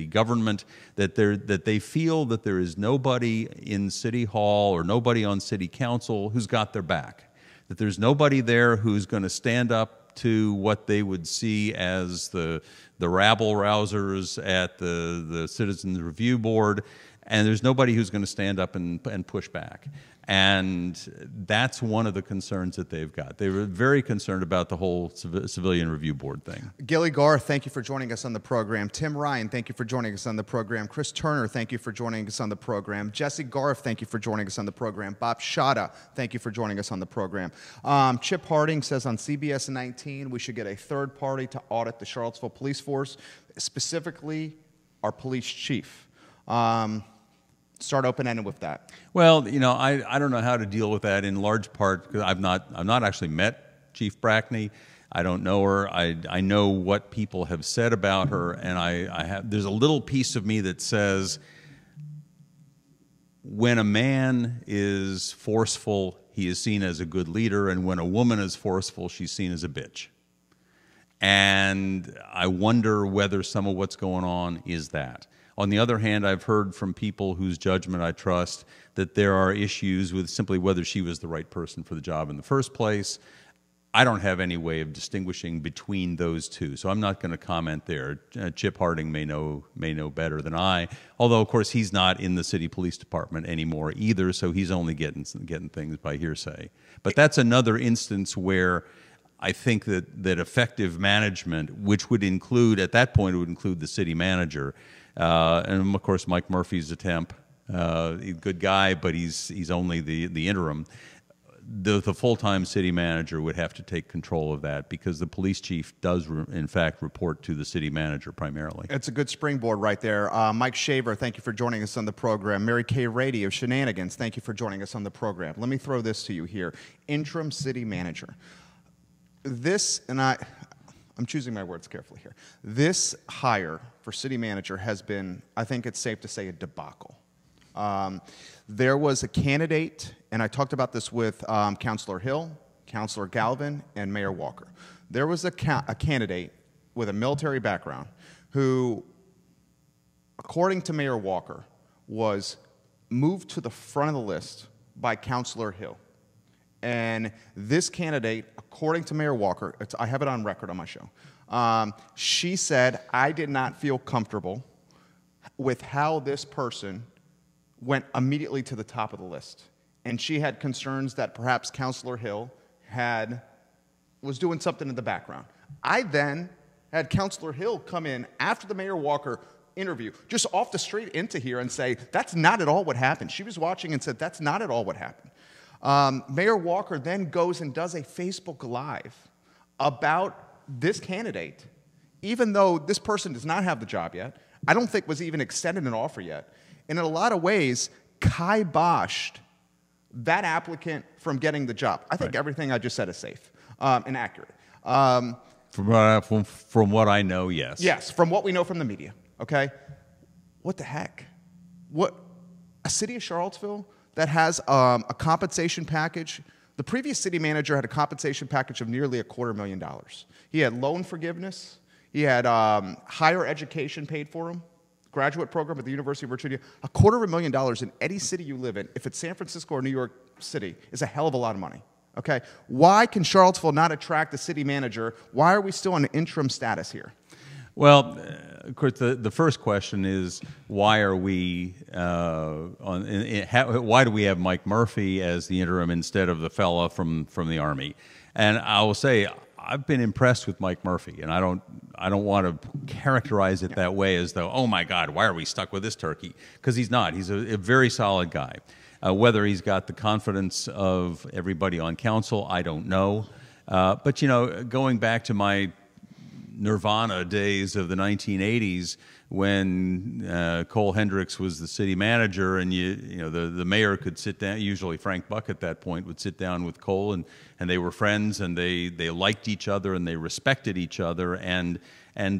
government, that they feel that there is nobody in City Hall or nobody on City Council who's got their back, that there's nobody there who's going to stand up to what they would see as the rabble-rousers at the Citizens Review Board, and there's nobody who's going to stand up and push back. And that's one of the concerns that they've got. They were very concerned about the whole Civilian Review Board thing. Gilly Garth, thank you for joining us on the program. Tim Ryan, thank you for joining us on the program. Chris Turner, thank you for joining us on the program. Jesse Garth, thank you for joining us on the program. Bob Shada, thank you for joining us on the program. Chip Harding says on CBS 19 we should get a third party to audit the Charlottesville police force, specifically our police chief. Start open-ended with that. Well, you know, I don't know how to deal with that, in large part because I've not actually met Chief Brackney. I don't know her. I know what people have said about her, and there's a little piece of me that says when a man is forceful, he is seen as a good leader, and when a woman is forceful, she's seen as a bitch. And I wonder whether some of what's going on is that. On the other hand, I've heard from people whose judgment I trust that there are issues with simply whether she was the right person for the job in the first place. I don't have any way of distinguishing between those two, so I'm not going to comment there. Chip Harding may know better than I, although of course he's not in the city police department anymore either, so he's only getting things by hearsay. But that's another instance where I think that effective management, which would include, at that point, it would include the city manager, and of course Mike Murphy's a temp, good guy, but he's only the interim. The full-time city manager would have to take control of that because the police chief does, in fact, report to the city manager primarily. It's a good springboard right there. Mike Shaver, thank you for joining us on the program. Mary Kay Rady of Shenanigans, thank you for joining us on the program. Let me throw this to you here. Interim city manager. This, and I'm choosing my words carefully here. This hire for city manager has been, I think it's safe to say, a debacle. There was a candidate, and I talked about this with Councilor Hill, Councilor Galvin, and Mayor Walker. There was a candidate with a military background who, according to Mayor Walker, was moved to the front of the list by Councilor Hill. And this candidate, according to Mayor Walker, I have it on record on my show, she said, I did not feel comfortable with how this person went immediately to the top of the list. And she had concerns that perhaps Councilor Hill was doing something in the background. I then had Councilor Hill come in after the Mayor Walker interview, just off the street into here and say, that's not at all what happened. She was watching and said, that's not at all what happened. Mayor Walker then goes and does a Facebook Live about this candidate, even though this person does not have the job yet, I don't think was even extended an offer yet, and in a lot of ways kiboshed that applicant from getting the job. I think everything I just said is safe and accurate. From what I know, yes. Yes, from what we know from the media, okay? What the heck? What, a city of Charlottesville that has a compensation package. The previous city manager had a compensation package of nearly $250,000. He had loan forgiveness. He had higher education paid for him, graduate program at the University of Virginia. $250,000 in any city you live in, if it's San Francisco or New York City, is a hell of a lot of money. Okay? Why can Charlottesville not attract a city manager? Why are we still on an interim status here? Well, of course, the first question is why are we why do we have Mike Murphy as the interim instead of the fella from the Army? And I will say I've been impressed with Mike Murphy, and I don't want to characterize it that way as though, oh my God, why are we stuck with this turkey? Because he's not. He's a very solid guy. Whether he's got the confidence of everybody on council, I don't know. But you know, going back to my Nirvana days of the 1980s when Cole Hendricks was the city manager, and you know the mayor could sit down. Usually Frank Buck at that point would sit down with Cole, and they were friends, and they liked each other, and they respected each other, and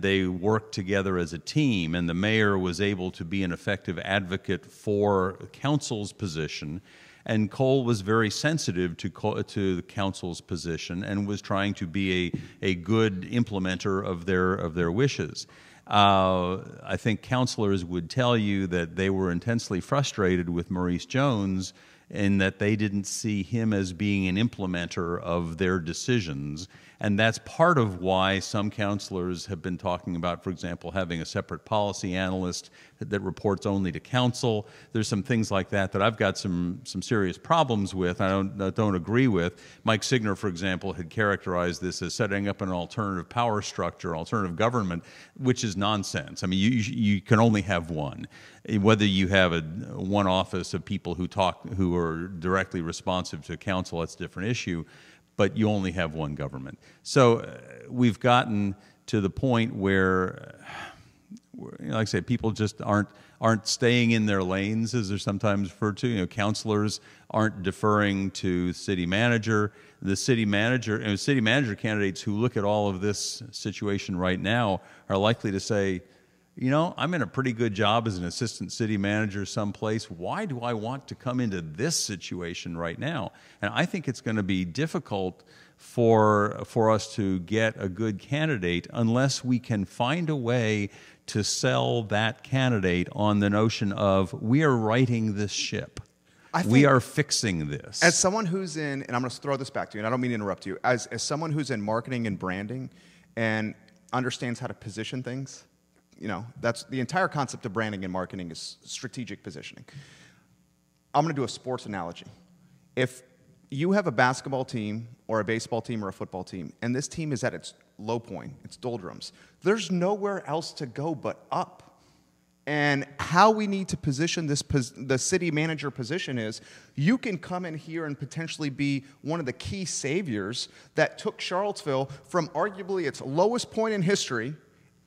they worked together as a team. And the mayor was able to be an effective advocate for council's position. And Cole was very sensitive to the council's position and was trying to be a good implementer of their wishes. I think councilors would tell you that they were intensely frustrated with Maurice Jones in that they didn't see him as being an implementer of their decisions. And that's part of why some councilors have been talking about, for example, having a separate policy analyst that reports only to council. There's some things like that that I've got some serious problems with, I don't agree with. Mike Signer, for example, had characterized this as setting up an alternative power structure, alternative government, which is nonsense. I mean, you can only have one. Whether you have one office of people who are directly responsive to council, that's a different issue. But you only have one government. So we've gotten to the point where, like I say, people just aren't staying in their lanes, as they're sometimes referred to. You know, councilors aren't deferring to city manager. The city manager candidates who look at all of this situation right now are likely to say, you know, I'm in a pretty good job as an assistant city manager someplace. Why do I want to come into this situation right now? And I think it's going to be difficult for us to get a good candidate unless we can find a way to sell that candidate on the notion of we are righting this ship. We are fixing this. As someone who's in, and I'm going to throw this back to you, and I don't mean to interrupt you, as someone who's in marketing and branding and understands how to position things, you know, that's the entire concept of branding and marketing is strategic positioning. I'm going to do a sports analogy. If you have a basketball team or a baseball team or a football team, and this team is at its low point, its doldrums, there's nowhere else to go but up. And how we need to position the city manager position is you can come in here and potentially be one of the key saviors that took Charlottesville from arguably its lowest point in history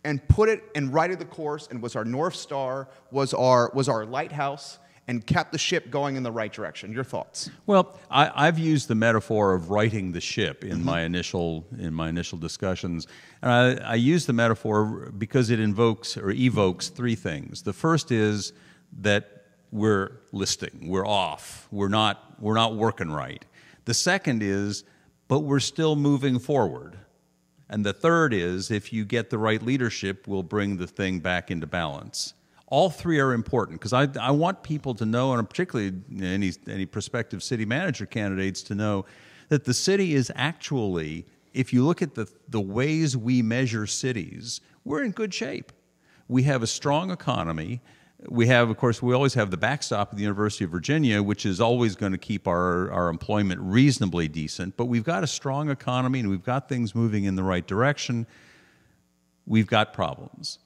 and put it and righted the course and was our North Star, was our lighthouse, and kept the ship going in the right direction. Your thoughts? Well, I've used the metaphor of righting the ship in my initial discussions, and I use the metaphor because it evokes three things. The first is that we're listing, we're off, we're not working right. The second is, but we're still moving forward. And the third is, if you get the right leadership, we'll bring the thing back into balance. All three are important because I want people to know, and particularly any prospective city manager candidates to know, that the city is actually, if you look at the ways we measure cities, we're in good shape. We have a strong economy. We have, of course, we always have the backstop of the University of Virginia, which is always going to keep our employment reasonably decent. But we've got a strong economy, and we've got things moving in the right direction. We've got problems.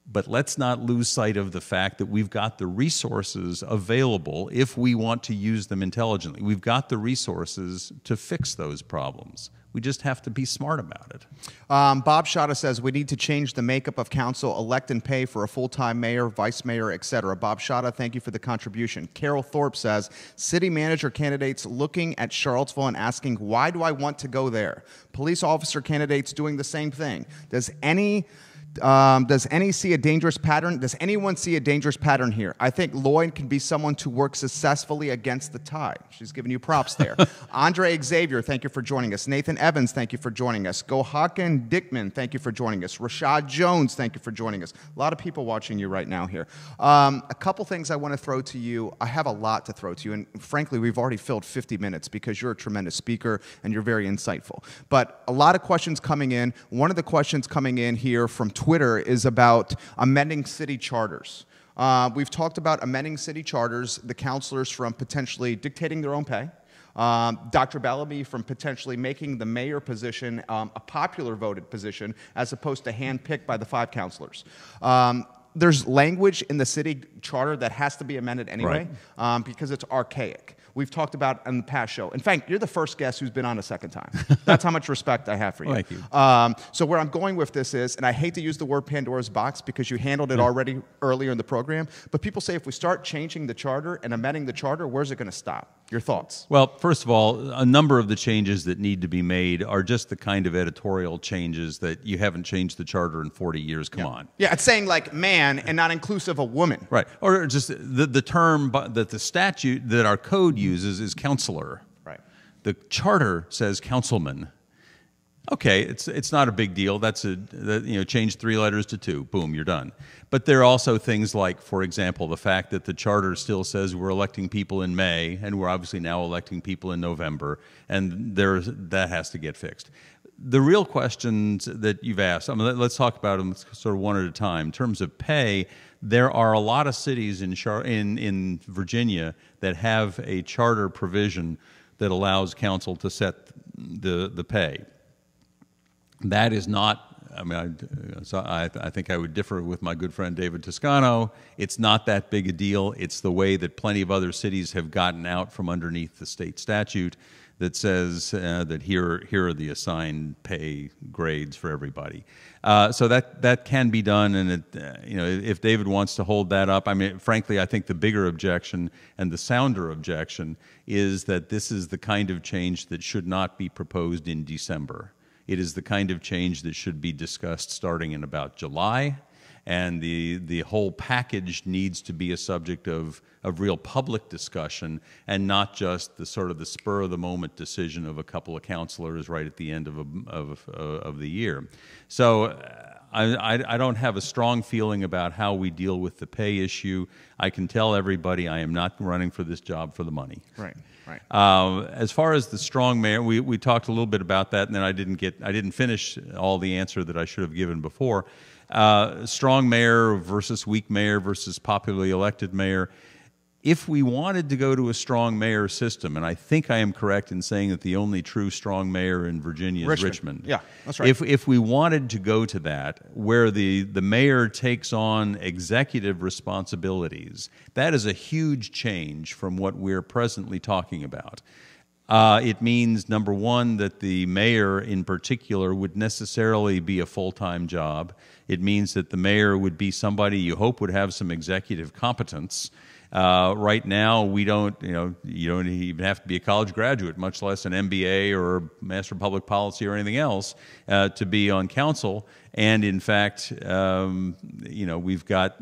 But let's not lose sight of the fact that we've got the resources available if we want to use them intelligently. We've got the resources to fix those problems. We just have to be smart about it. Bob Shada says we need to change the makeup of council, elect and pay for a full-time mayor, vice mayor, etc. Bob Shada, thank you for the contribution. Carol Thorpe says city manager candidates looking at Charlottesville and asking, why do I want to go there? Police officer candidates doing the same thing. Does any Does any see a dangerous pattern? Does anyone see a dangerous pattern here? I think Lloyd can be someone to work successfully against the tide. She's giving you props there. Andre Xavier, thank you for joining us. Nathan Evans, thank you for joining us. Gohaken Dickman, thank you for joining us. Rashad Jones, thank you for joining us. A lot of people watching you right now here. A couple things I want to throw to you. I have a lot to throw to you, and frankly, we've already filled 50 minutes because you're a tremendous speaker and you're very insightful. But a lot of questions coming in. One of the questions coming in here from Twitter is about amending city charters. We've talked about amending city charters, the councilors from potentially dictating their own pay, Dr. Bellamy from potentially making the mayor position a popular voted position as opposed to handpicked by the 5 councilors. There's language in the city charter that has to be amended anyway, right, because it's archaic. We've talked about in the past show. In fact, you're the first guest who's been on a second time. That's how much respect I have for you. Thank you. So where I'm going with this is, and I hate to use the word Pandora's Box because you handled it already earlier in the program, but people say if we start changing the charter and amending the charter, where's it going to stop? Your thoughts? Well, first of all, a number of the changes that need to be made are just the kind of editorial changes that you haven't changed the charter in 40 years. Come on. Yeah, it's saying like man and not inclusive of woman. Right. Or just the term that the statute that our code uses is counselor. Right. The charter says councilman. Okay, it's not a big deal. Change 3 letters to 2. Boom, you're done. But there are also things like, for example, the fact that the charter still says we're electing people in May, and we're obviously now electing people in November, and that has to get fixed. The real questions that you've asked, let's talk about them sort of one at a time. In terms of pay, there are a lot of cities in Virginia that have a charter provision that allows council to set the pay. That is not, I think I would differ with my good friend David Toscano. It's not that big a deal. It's the way that plenty of other cities have gotten out from underneath the state statute that says that here are the assigned pay grades for everybody. So that can be done, and if David wants to hold that up, frankly, I think the bigger objection and the sounder objection is that this is the kind of change that should not be proposed in December. It is the kind of change that should be discussed starting in about July, and the whole package needs to be a subject of real public discussion and not just the sort of the spur-of-the-moment decision of a couple of councilors right at the end of the year. So I don't have a strong feeling about how we deal with the pay issue. I can tell everybody I am not running for this job for the money. Right. Right. As far as the strong mayor, we talked a little bit about that, and then I didn't finish all the answer that I should have given before. Strong mayor versus weak mayor versus popularly elected mayor. If we wanted to go to a strong mayor system, and I think I am correct in saying that the only true strong mayor in Virginia is Richmond. Yeah, that's right. If we wanted to go to that, where the mayor takes on executive responsibilities, that is a huge change from what we're presently talking about. It means, number one, that the mayor in particular would necessarily be a full-time job. It means that the mayor would be somebody you hope would have some executive competence. Right now, you don't even have to be a college graduate, much less an MBA or a Master of Public Policy or anything else, to be on council. And in fact, we've got,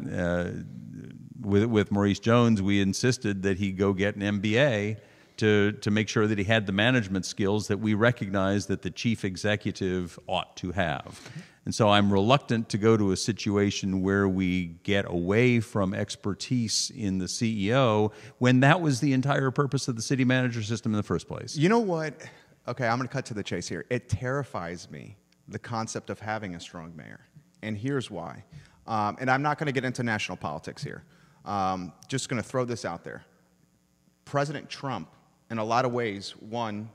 with Maurice Jones, we insisted that he go get an MBA to make sure that he had the management skills that we recognize that the chief executive ought to have. And so I'm reluctant to go to a situation where we get away from expertise in the CEO when that was the entire purpose of the city manager system in the first place. You know what? Okay, I'm going to cut to the chase here. It terrifies me, the concept of having a strong mayor. And here's why. And I'm not going to get into national politics here. Just going to throw this out there. President Trump, in a lot of ways, won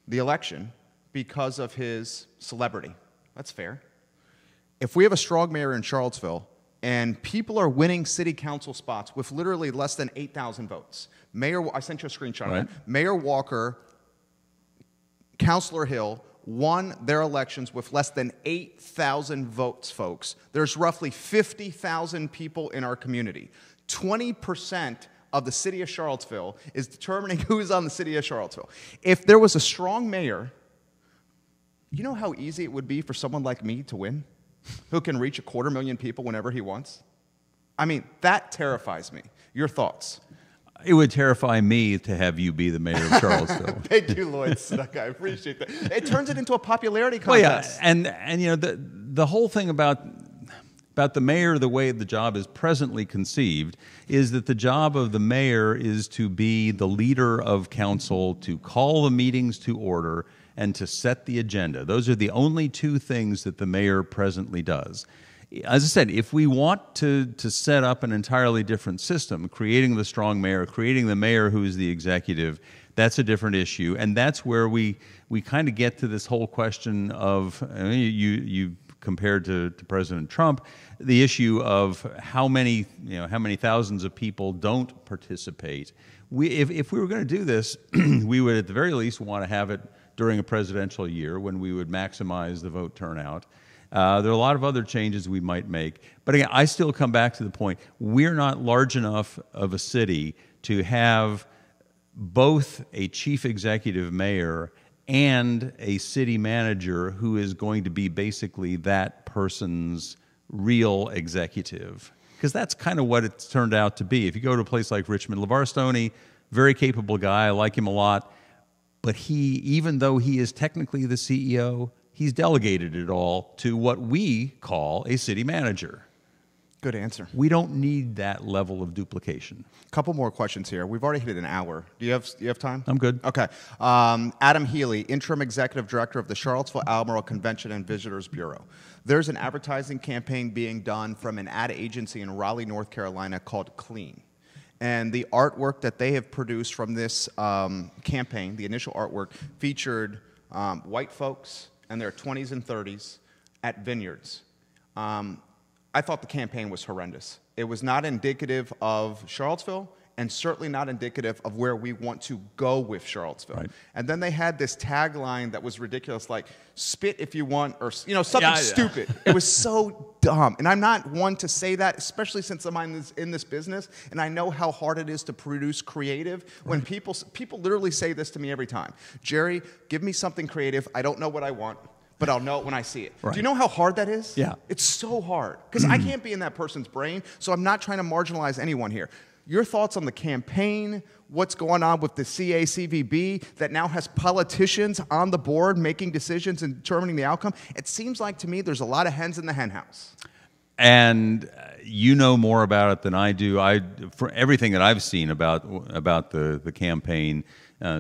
the election because of his celebrity. That's fair. If we have a strong mayor in Charlottesville and people are winning city council spots with literally less than 8,000 votes, I sent you a screenshot right. of that. Mayor Walker, Councilor Hill won their elections with less than 8,000 votes, folks. There's roughly 50,000 people in our community. 20% of the city of Charlottesville is determining who's on the city of Charlottesville. If there was a strong mayor, you know how easy it would be for someone like me to win? who can reach 250,000 people whenever he wants? I mean, that terrifies me. Your thoughts? It would terrify me to have you be the mayor of Charlottesville. Thank you, Lloyd Snook. I appreciate that. It turns it into a popularity contest. Well, yeah, and you know the whole thing about the mayor, the way the job is presently conceived, is that the job of the mayor is to be the leader of council, to call the meetings to order, and to set the agenda. Those are the only two things that the mayor presently does. As I said, if we want to set up an entirely different system, creating the strong mayor, creating the mayor who is the executive, that's a different issue. And that's where we kind of get to this whole question of, you compared to President Trump, the issue of how many thousands of people don't participate. If we were going to do this, we would at the very least want to have it during a presidential year when we would maximize the vote turnout. There are a lot of other changes we might make. But again, I still come back to the point, we're not large enough of a city to have both a chief executive mayor and a city manager who is going to be basically that person's real executive. Because that's kind of what it's turned out to be. If you go to a place like Richmond, LeVar Stoney, very capable guy, I like him a lot, but he, even though he is technically the CEO, he's delegated it all to what we call a city manager. Good answer. We don't need that level of duplication. A couple more questions here. We've already hit an hour. Do you have time? I'm good. Okay. Adam Healy, Interim Executive Director of the Charlottesville Albemarle Convention and Visitors Bureau. There's an advertising campaign being done from an ad agency in Raleigh, North Carolina called Clean. And the artwork that they have produced from this campaign, the initial artwork, featured white folks in their 20s and 30s at vineyards. I thought the campaign was horrendous. It was not indicative of Charlottesville and certainly not indicative of where we want to go with Charlottesville. Right. And then they had this tagline that was ridiculous, like, spit if you want, or something stupid. It was so dumb. And I'm not one to say that, especially since I'm in this business, and I know how hard it is to produce creative. When people literally say this to me every time, Jerry, give me something creative. I don't know what I want, but I'll know it when I see it. Right. Do you know how hard that is? Yeah. It's so hard. Because I can't be in that person's brain, so I'm not trying to marginalize anyone here. Your thoughts on the campaign, what's going on with the CACVB that now has politicians on the board making decisions and determining the outcome? It seems like to me there's a lot of hens in the hen house. And you know more about it than I do. For everything that I've seen about the campaign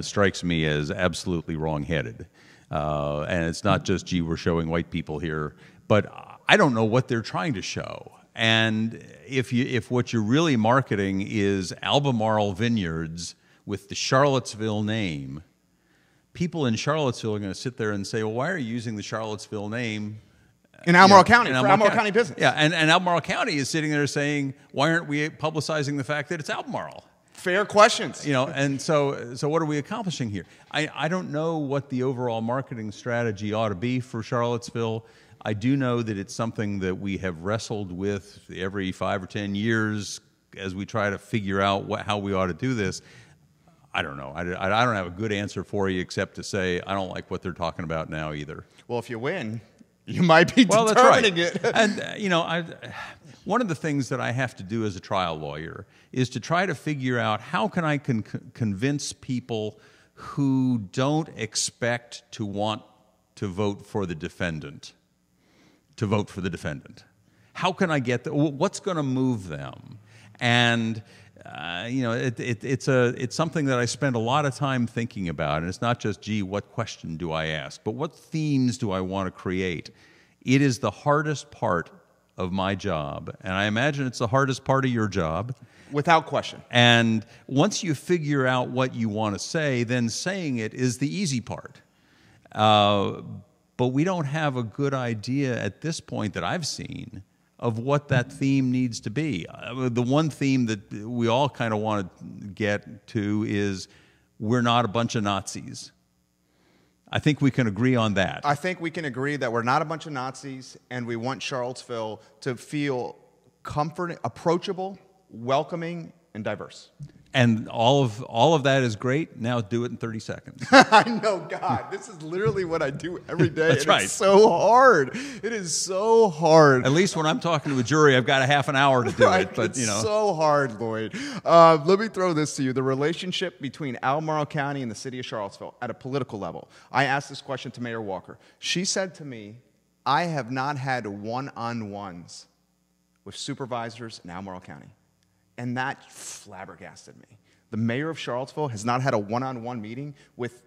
strikes me as absolutely wrong-headed. And it's not just, gee, we're showing white people here, but I don't know what they're trying to show. And if what you're really marketing is Albemarle Vineyards with the Charlottesville name, people in Charlottesville are going to sit there and say, well, why are you using the Charlottesville name in Albemarle County, for Albemarle County business? Yeah, and Albemarle County is sitting there saying, why aren't we publicizing the fact that it's Albemarle? Fair questions. And so what are we accomplishing here? I don't know what the overall marketing strategy ought to be for Charlottesville. I do know that it's something that we have wrestled with every 5 or 10 years as we try to figure out how we ought to do this. I don't know. I don't have a good answer for you except to say I don't like what they're talking about now either. Well, if you win, you might be determining it. And, one of the things that I have to do as a trial lawyer is to try to figure out how can I convince people who don't expect to want to vote for the defendant to vote for the defendant. How can I get what's going to move them? And it's something that I spend a lot of time thinking about, and it's not just, gee, what question do I ask, but what themes do I want to create? It is the hardest part of my job, and I imagine it's the hardest part of your job. Without question. And once you figure out what you want to say, then saying it is the easy part. But we don't have a good idea at this point that I've seen of what that theme needs to be. The one theme that we all kind of want to get to is we're not a bunch of Nazis. I think we can agree on that. I think we can agree that we're not a bunch of Nazis, and we want Charlottesville to feel approachable, welcoming, and diverse. And all of that is great. Now do it in 30 seconds. I know, God, this is literally what I do every day. That's right. It's so hard. It is so hard. At least when I'm talking to a jury, I've got a half an hour to do Right, it. But it's so hard, Lloyd. Let me throw this to you: the relationship between Albemarle County and the city of Charlottesville at a political level. I asked this question to Mayor Walker. She said to me, "I have not had one-on-ones with supervisors in Albemarle County." And that flabbergasted me. The mayor of Charlottesville has not had a one-on-one meeting with,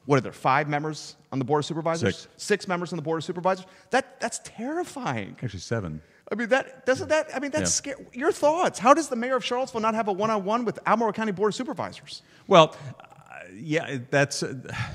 what are there, 5 members on the Board of Supervisors? 6 members on the Board of Supervisors? That's terrifying. actually 7. I mean, that's scary. Your thoughts. How does the mayor of Charlottesville not have a one-on-one with Albemarle County Board of Supervisors? Well, yeah,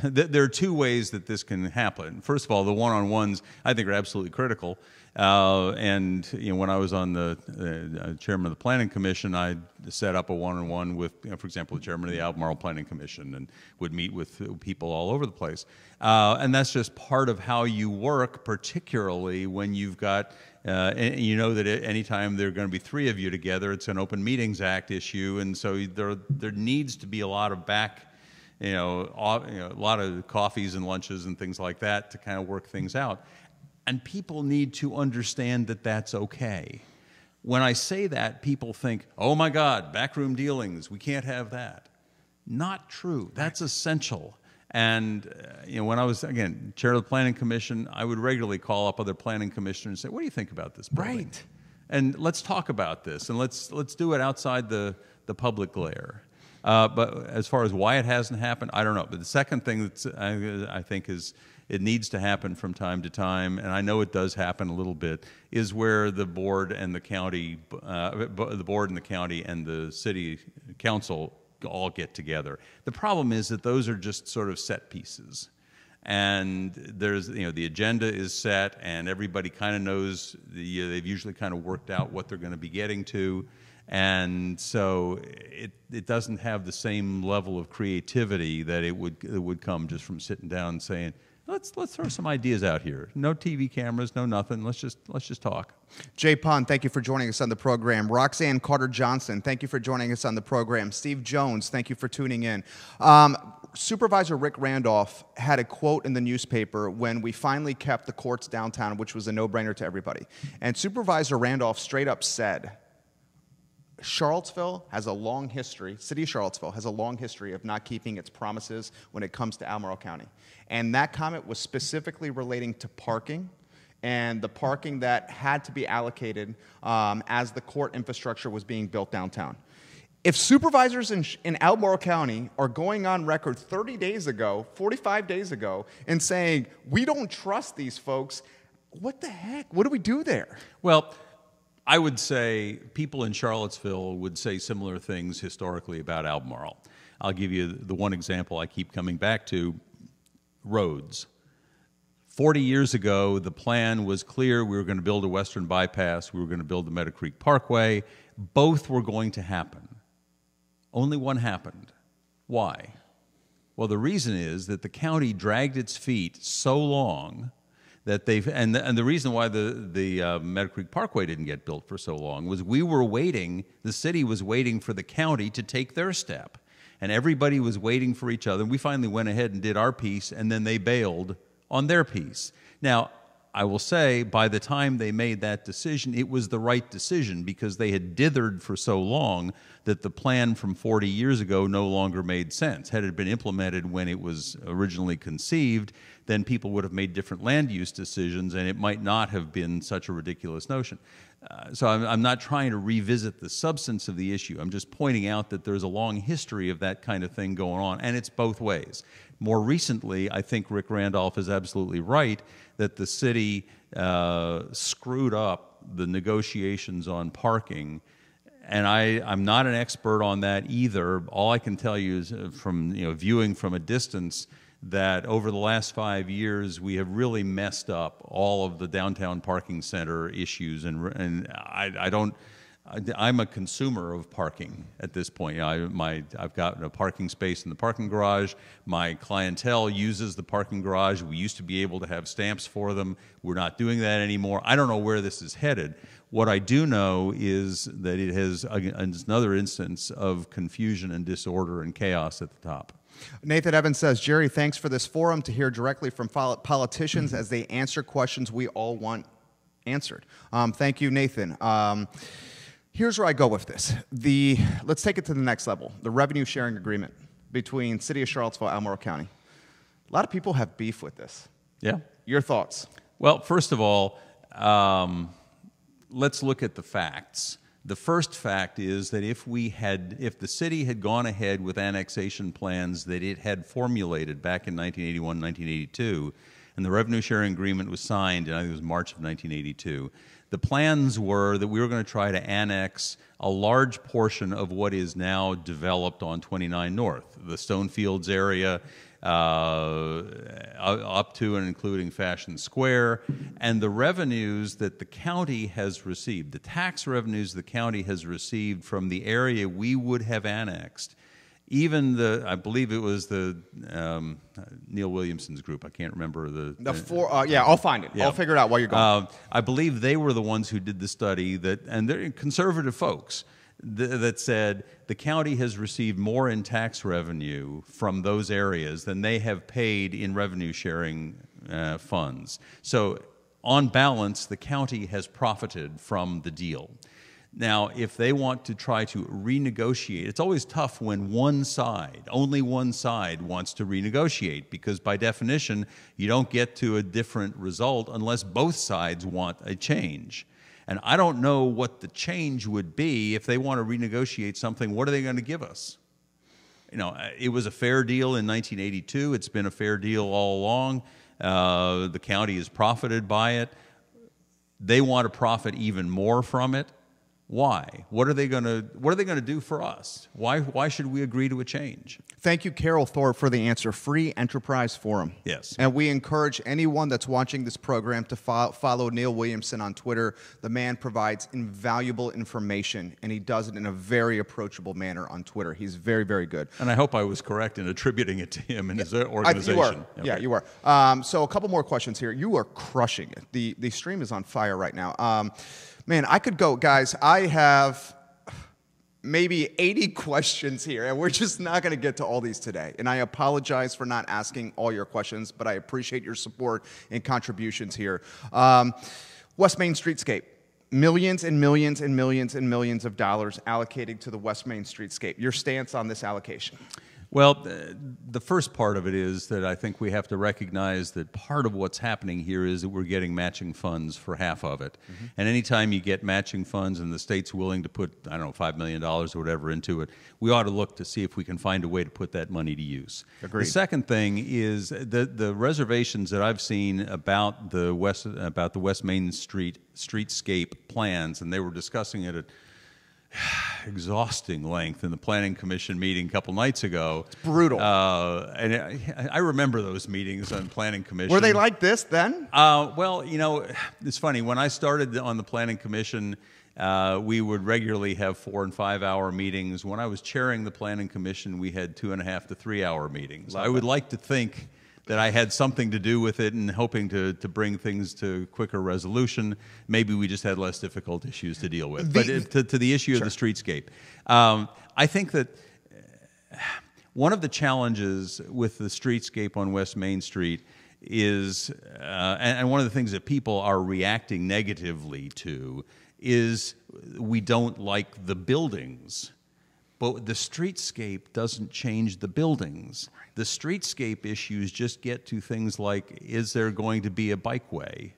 there are 2 ways that this can happen. First of all, the one-on-ones I think are absolutely critical. And when I was on the chairman of the Planning Commission, I set up a one-on-one with, for example, the chairman of the Albemarle Planning Commission, and would meet with people all over the place. And that's just part of how you work, particularly when you've got, and you know that anytime there are going to be 3 of you together, it's an Open Meetings Act issue, and so there needs to be a lot of a lot of coffees and lunches and things like that to kind of work things out. And people need to understand that that's okay. When I say that, people think, oh my God, backroom dealings, we can't have that. Not true. That's essential. And when I was, again, chair of the Planning Commission, I would regularly call up other planning commissioners and say, what do you think about this building? Right. And let's talk about this, and let's do it outside the public glare. But as far as why it hasn't happened, I don't know. But the second thing that I think is it needs to happen from time to time, and I know it does happen a little bit, is where the board and the county, and the city council all get together. The problem is that those are just sort of set pieces. And there's, the agenda is set, and everybody kind of knows, they've usually kind of worked out what they're going to be getting to. And so it doesn't have the same level of creativity that it would come just from sitting down and saying, let's throw some ideas out here. No TV cameras, no nothing. Let's just talk. Jay Pond, thank you for joining us on the program. Roxanne Carter-Johnson, thank you for joining us on the program. Steve Jones, thank you for tuning in. Supervisor Rick Randolph had a quote in the newspaper when we finally kept the courts downtown, which was a no-brainer to everybody. And Supervisor Randolph straight up said, Charlottesville has a long history, city of Charlottesville has a long history of not keeping its promises when it comes to Albemarle County. And that comment was specifically relating to parking, and the parking that had to be allocated as the court infrastructure was being built downtown. If supervisors in Albemarle County are going on record 30 days ago, 45 days ago, and saying, we don't trust these folks, what the heck? What do we do there? Well, I would say people in Charlottesville would say similar things historically about Albemarle. I'll give you the one example I keep coming back to, roads. 40 years ago, the plan was clear. We were going to build a western bypass. We were going to build the Meadow Creek Parkway. Both were going to happen. Only one happened. Why? Well, the reason is that the county dragged its feet so long that and the reason why the Meadow Creek Parkway didn't get built for so long was we were waiting, the city was waiting for the county to take their step. And everybody was waiting for each other. And we finally went ahead and did our piece, and then they bailed on their piece. Now, I will say, by the time they made that decision, it was the right decision because they had dithered for so long that the plan from 40 years ago no longer made sense. Had it been implemented when it was originally conceived, then people would have made different land use decisions, and it might not have been such a ridiculous notion. So I'm not trying to revisit the substance of the issue. I'm just pointing out that there's a long history of that kind of thing going on, and it's both ways. More recently, I think Rick Randolph is absolutely right that the city screwed up the negotiations on parking, and I'm not an expert on that either. All I can tell you is from viewing from a distance that over the last 5 years we have really messed up all of the downtown parking center issues, and I'm a consumer of parking at this point. I've got a parking space in the parking garage. My clientele uses the parking garage. We used to be able to have stamps for them. We're not doing that anymore. I don't know where this is headed. What I do know is that it has another instance of confusion and disorder and chaos at the top. Nathan Evans says, Jerry, thanks for this forum to hear directly from politicians as they answer questions we all want answered. Thank you, Nathan. Here's where I go with this. Let's take it to the next level, the revenue sharing agreement between City of Charlottesville, Albemarle County. A lot of people have beef with this. Yeah. Your thoughts? Well, first of all, let's look at the facts. The first fact is that if the city had gone ahead with annexation plans that it had formulated back in 1981, 1982, and the revenue sharing agreement was signed, and I think it was March of 1982, the plans were that we were going to try to annex a large portion of what is now developed on 29 North, the Stonefields area, up to and including Fashion Square, and the revenues that the county has received, the tax revenues the county has received from the area we would have annexed. Even I believe it was the Neil Williamson's group. I can't remember yeah, I'll find it. Yeah. I'll figure it out while you're going. I believe they were the ones who did the study and they're conservative folks that said the county has received more in tax revenue from those areas than they have paid in revenue sharing funds. So, on balance, the county has profited from the deal. Now, if they want to try to renegotiate, it's always tough when only one side wants to renegotiate, because by definition, you don't get to a different result unless both sides want a change. And I don't know what the change would be if they want to renegotiate something. What are they going to give us? You know, it was a fair deal in 1982. It's been a fair deal all along. The county has profited by it. They want to profit even more from it. Why? What are they going to do for us? Why should we agree to a change? Thank you, Carol Thorpe, for the answer. Free Enterprise Forum. Yes. And we encourage anyone that's watching this program to follow Neil Williamson on Twitter. The man provides invaluable information, and he does it in a very approachable manner on Twitter. He's very, very good. And I hope I was correct in attributing it to him and his organization. You were. Okay. Yeah, you were. So a couple more questions here. You are crushing it. The stream is on fire right now. Man, I could go, guys. I have maybe 80 questions here, and we're just not going to get to all these today. And I apologize for not asking all your questions, but I appreciate your support and contributions here. West Main Streetscape. Millions and millions and millions and millions of dollars allocated to the West Main Streetscape. Your stance on this allocation? Well, the first part of it is that I think we have to recognize that part of what's happening here is that we're getting matching funds for half of it. Mm-hmm. And anytime you get matching funds and the state's willing to put, I don't know, $5 million or whatever into it, we ought to look to see if we can find a way to put that money to use. Agreed. The second thing is the reservations that I've seen about the West Main Streetscape plans, and they were discussing it at exhausting length in the Planning Commission meeting a couple nights ago. It's brutal. And I remember those meetings on Planning Commission. Were they like this then? Well, you know, it's funny. When I started on the Planning Commission, we would regularly have 4- and 5-hour meetings. When I was chairing the Planning Commission, we had 2.5- to 3-hour meetings. I would like to think that I had something to do with it and hoping to bring things to quicker resolution. Maybe we just had less difficult issues to deal with. But to the issue of the streetscape, I think that one of the challenges with the streetscape on West Main Street is, and one of the things that people are reacting negatively to, is we don't like the buildings. But the streetscape doesn't change the buildings. The streetscape issues just get to things like, is there going to be a bikeway?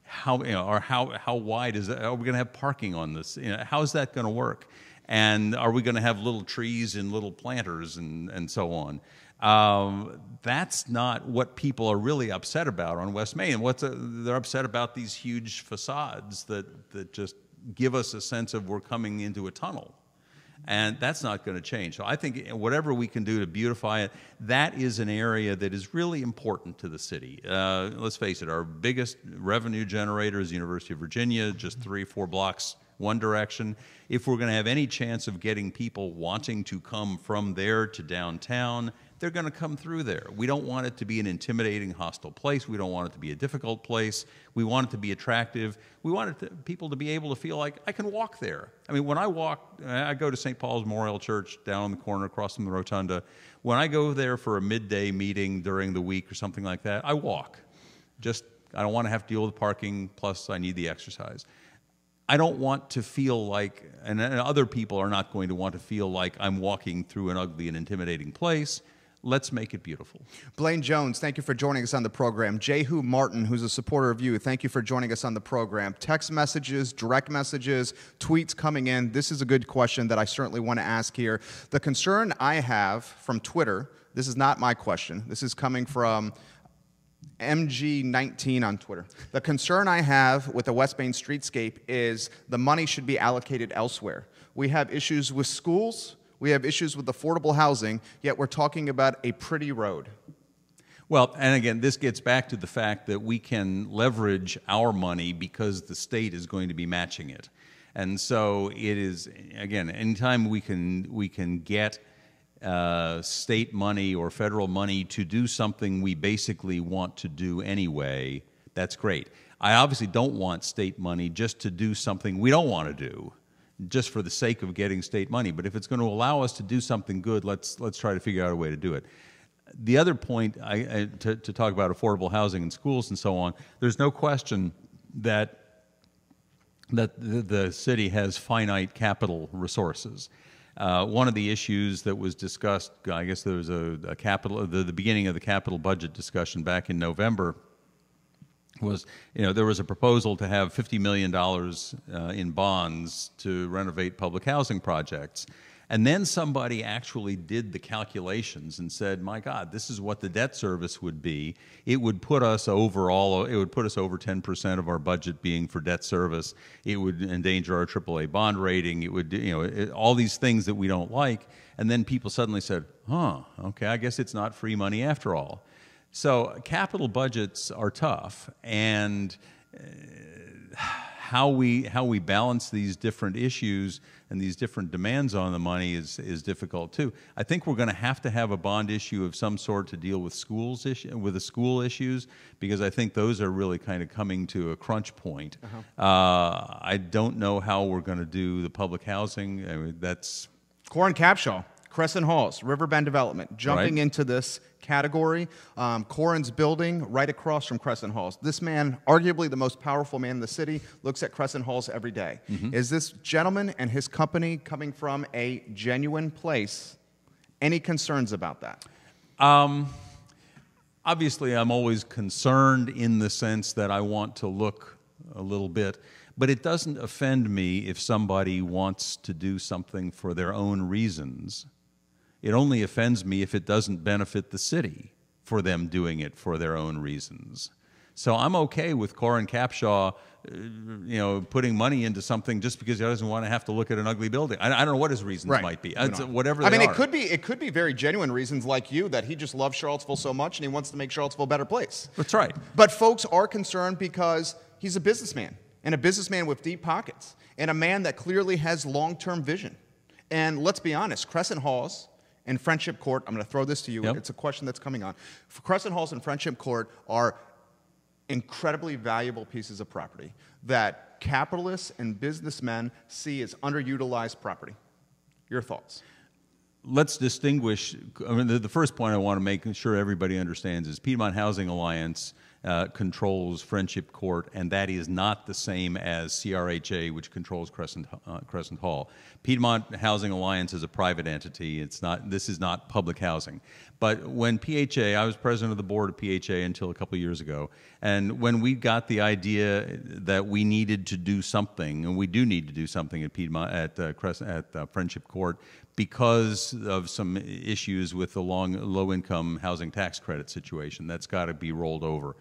How wide is that? Are we going to have parking on this? How is that going to work? And are we going to have little trees and little planters and so on? That's not what people are really upset about on West Main. They're upset about these huge facades that just give us a sense of we're coming into a tunnel. And that's not going to change. So I think whatever we can do to beautify it, that is an area that is really important to the city. Let's face it, our biggest revenue generator is the University of Virginia, just 3 or 4 blocks one direction. If we're going to have any chance of getting people wanting to come from there to downtown, they're going to come through there. We don't want it to be an intimidating, hostile place. We don't want it to be a difficult place. We want it to be attractive. We want people to be able to feel like, I can walk there. I mean, when I go to St. Paul's Memorial Church down on the corner across from the Rotunda. When I go there for a midday meeting during the week or something like that, I walk. I don't want to have to deal with parking, plus I need the exercise. I don't want to feel like, and other people are not going to want to feel like I'm walking through an ugly and intimidating place. Let's make it beautiful. Blaine Jones, thank you for joining us on the program. Jehu Martin, who's a supporter of you, thank you for joining us on the program. Text messages, direct messages, tweets coming in. This is a good question that I certainly want to ask here. The concern I have from Twitter, this is not my question. This is coming from MG19 on Twitter. The concern I have with the West Main streetscape is the money should be allocated elsewhere. We have issues with schools. We have issues with affordable housing, yet we're talking about a pretty road. Well, and again, this gets back to the fact that we can leverage our money because the state is going to be matching it. And so it is, again, anytime we can get state money or federal money to do something we basically want to do anyway, that's great. I obviously don't want state money just to do something we don't want to do, just for the sake of getting state money. But if it's going to allow us to do something good, let's try to figure out a way to do it. The other point, to talk about affordable housing in schools and so on, there's no question that the city has finite capital resources. One of the issues that was discussed, I guess there was the beginning of the capital budget discussion back in November, was, there was a proposal to have $50 million in bonds to renovate public housing projects. And then somebody actually did the calculations and said, my God, this is what the debt service would be. It would put us over 10% of our budget being for debt service. It would endanger our AAA bond rating. It would, all these things that we don't like. And then people suddenly said, okay, I guess it's not free money after all. So capital budgets are tough, and how we balance these different issues and these different demands on the money is difficult too. I think we're going to have a bond issue of some sort to deal with the school issues, because I think those are really kind of coming to a crunch point. I don't know how we're going to do the public housing. I mean, that's Corin Capshaw, Crescent Halls, Riverbend Development, jumping into this category. Corin's building right across from Crescent Halls. This man, arguably the most powerful man in the city, looks at Crescent Halls every day. Is this gentleman and his company coming from a genuine place? Any concerns about that? Obviously, I'm always concerned in the sense that I want to look a little bit, but it doesn't offend me if somebody wants to do something for their own reasons. It only offends me if it doesn't benefit the city for them doing it for their own reasons. So I'm okay with Corin Capshaw, putting money into something just because he doesn't want to have to look at an ugly building. I don't know what his reasons might be. Whatever. I mean, it could be very genuine reasons, like you, that he just loves Charlottesville so much and he wants to make Charlottesville a better place. That's right. But folks are concerned because he's a businessman, and a businessman with deep pockets, and a man that clearly has long-term vision. And let's be honest, Crescent Halls and Friendship Court, I'm going to throw this to you. Yep. It's a question that's coming on. Crescent Halls and Friendship Court are incredibly valuable pieces of property that capitalists and businessmen see as underutilized property. Your thoughts? Let's distinguish. I mean, the first point I want to make sure everybody understands is Piedmont Housing Alliance controls Friendship Court, and that is not the same as CRHA, which controls Crescent Hall. Piedmont Housing Alliance is a private entity. This is not public housing. But when PHA, I was president of the board of PHA until a couple of years ago, and when we got the idea that we needed to do something, and we do need to do something at Friendship Court, because of some issues with the low-income housing tax credit situation. That's got to be rolled over.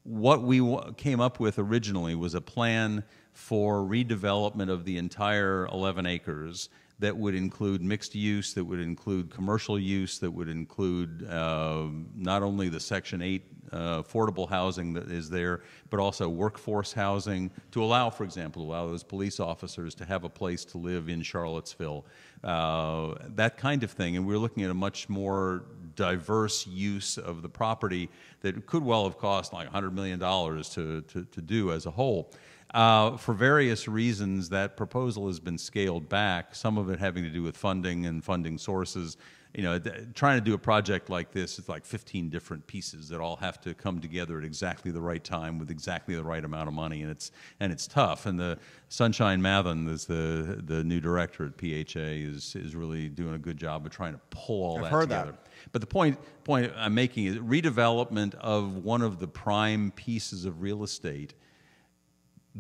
what we came up with originally was a plan for redevelopment of the entire 11 acres that would include mixed use, that would include commercial use, that would include not only the Section 8 affordable housing that is there, but also workforce housing to allow, for example, to allow those police officers to have a place to live in Charlottesville, that kind of thing. And we're looking at a much more diverse use of the property that could well have cost like $100 million to do as a whole. For various reasons, that proposal has been scaled back, some of it having to do with funding and funding sources. You know, trying to do a project like this, it's like 15 different pieces that all have to come together at exactly the right time with exactly the right amount of money, and it's tough. And the Sunshine Mathen is the new director at PHA is really doing a good job of trying to pull all that together. But the point I'm making is redevelopment of one of the prime pieces of real estate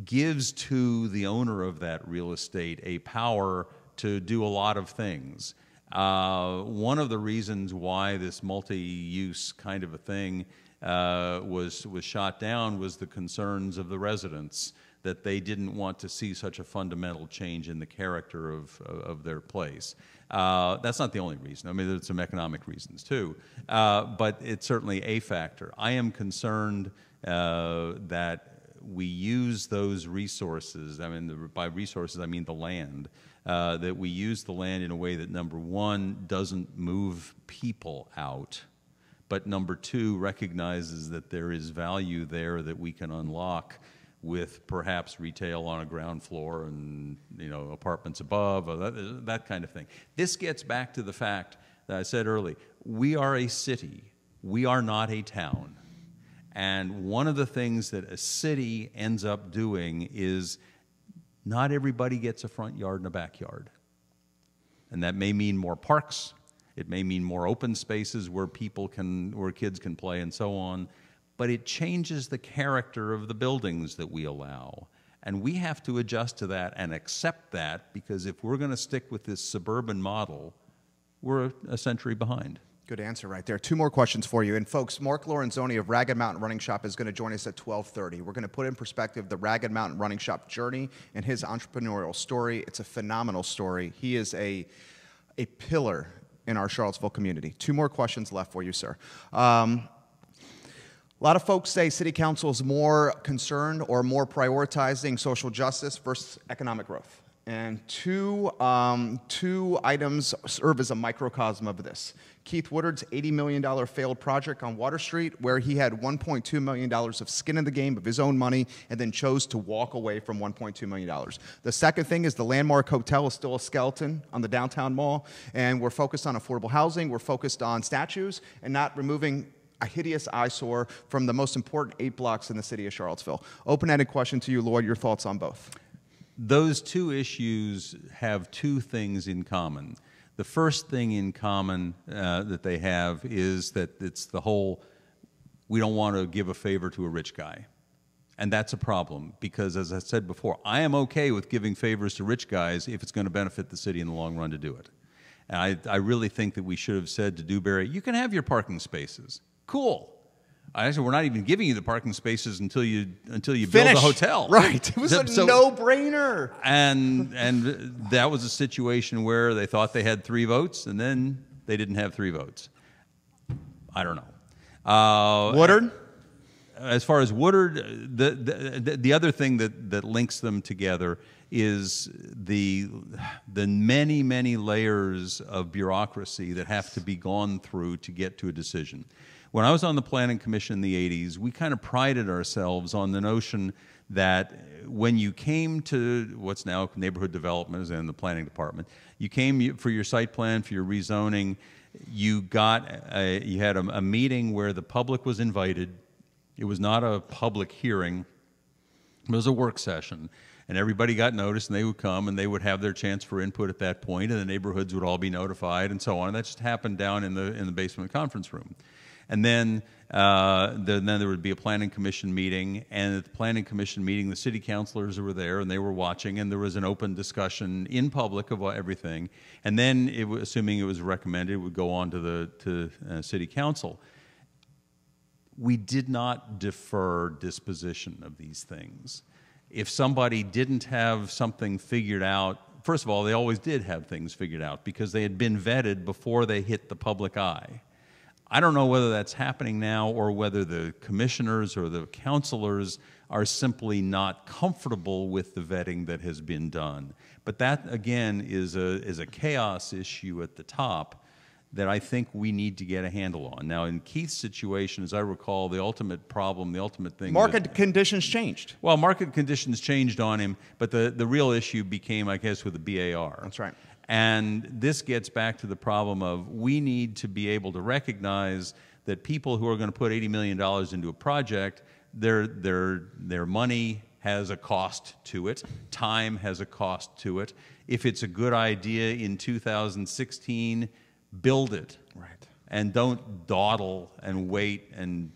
gives to the owner of that real estate a power to do a lot of things. One of the reasons why this multi-use kind of a thing was shot down was the concerns of the residents, that they didn't want to see such a fundamental change in the character of their place. That's not the only reason. I mean, there's some economic reasons too, but it's certainly a factor. I am concerned that we use those resources, I mean, by resources I mean the land, that we use the land in a way that, number one, doesn't move people out, but number two, recognizes that there is value there that we can unlock with perhaps retail on a ground floor and, you know, apartments above, or that kind of thing. This gets back to the fact that I said earlier, we are a city, we are not a town. And one of the things that a city ends up doing is not everybody gets a front yard and a backyard. And that may mean more parks, it may mean more open spaces where kids can play and so on, but it changes the character of the buildings that we allow. And we have to adjust to that and accept that, because if we're going to stick with this suburban model, we're a century behind. Good answer right there. Two more questions for you. And folks, Mark Lorenzoni of Ragged Mountain Running Shop is going to join us at 12:30. We're going to put in perspective the Ragged Mountain Running Shop journey and his entrepreneurial story. It's a phenomenal story. He is a pillar in our Charlottesville community. Two more questions left for you, sir. A lot of folks say City Council is more concerned or more prioritizing social justice versus economic growth. And two items serve as a microcosm of this. Keith Woodard's $80 million failed project on Water Street, where he had $1.2 million of skin in the game of his own money and then chose to walk away from $1.2 million. The second thing is the Landmark Hotel is still a skeleton on the downtown mall, and we're focused on affordable housing, we're focused on statues, and not removing a hideous eyesore from the most important 8 blocks in the city of Charlottesville. Open-ended question to you, Lloyd, your thoughts on both. Those two issues have two things in common. The first thing in common that they have is that it's the whole, we don't want to give a favor to a rich guy. And that's a problem, because as I said before, I am okay with giving favors to rich guys if it's going to benefit the city in the long run to do it. And I really think that we should have said to Dewberry, you can have your parking spaces. Cool. I said, we're not even giving you the parking spaces until you build a hotel. Right. It was a no-brainer. And that was a situation where they thought they had 3 votes, and then they didn't have 3 votes. I don't know. Woodard? As far as Woodard, the other thing that links them together is the many, many layers of bureaucracy that have to be gone through to get to a decision. When I was on the Planning Commission in the 80s, we kind of prided ourselves on the notion that when you came to what's now neighborhood development and the planning department, you came for your site plan, for your rezoning, you had a meeting where the public was invited. It was not a public hearing. It was a work session. And everybody got noticed, and they would come, and they would have their chance for input at that point, and the neighborhoods would all be notified, and so on. And that just happened down in the basement conference room. And then there would be a planning commission meeting, and at the planning commission meeting, the city councilors were there, and they were watching, and there was an open discussion in public of everything. And then, assuming it was recommended, it would go on to the city council. we did not defer disposition of these things. If somebody didn't have something figured out, first of all, they always did have things figured out because they had been vetted before they hit the public eye. I don't know whether that's happening now or whether the commissioners or the councilors are simply not comfortable with the vetting that has been done. But that, again, is a chaos issue at the top that I think we need to get a handle on. Now, in Keith's situation, as I recall, the ultimate problem, the ultimate thing... Market conditions changed. Well, market conditions changed on him, but the real issue became, I guess, with the BAR. That's right. And this gets back to the problem of we need to be able to recognize that people who are going to put $80 million into a project, their money has a cost to it. Time has a cost to it. If it's a good idea in 2016, build it. Right. And don't dawdle and wait and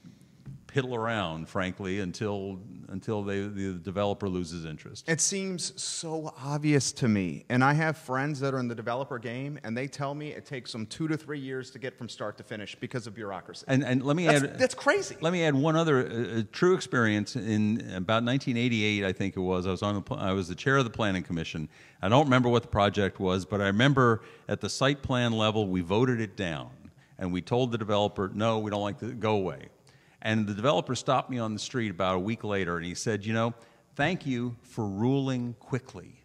piddle around, frankly, until the developer loses interest. It seems so obvious to me. And I have friends that are in the developer game, and they tell me it takes them 2 to 3 years to get from start to finish because of bureaucracy. And let me add... That's crazy. Let me add one other true experience. In about 1988, I think it was, I was the chair of the Planning Commission. I don't remember what the project was, but I remember at the site plan level, we voted it down. And we told the developer, no, we don't like to go away. And the developer stopped me on the street about a week later, and he said, you know, thank you for ruling quickly.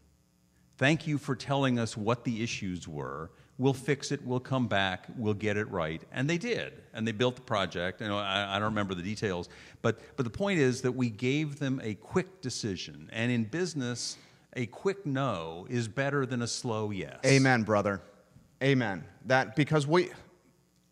Thank you for telling us what the issues were. We'll fix it. We'll come back. We'll get it right. And they did. And they built the project. You know, I don't remember the details. But the point is that we gave them a quick decision. And in business, a quick no is better than a slow yes. Amen, brother. Amen. Because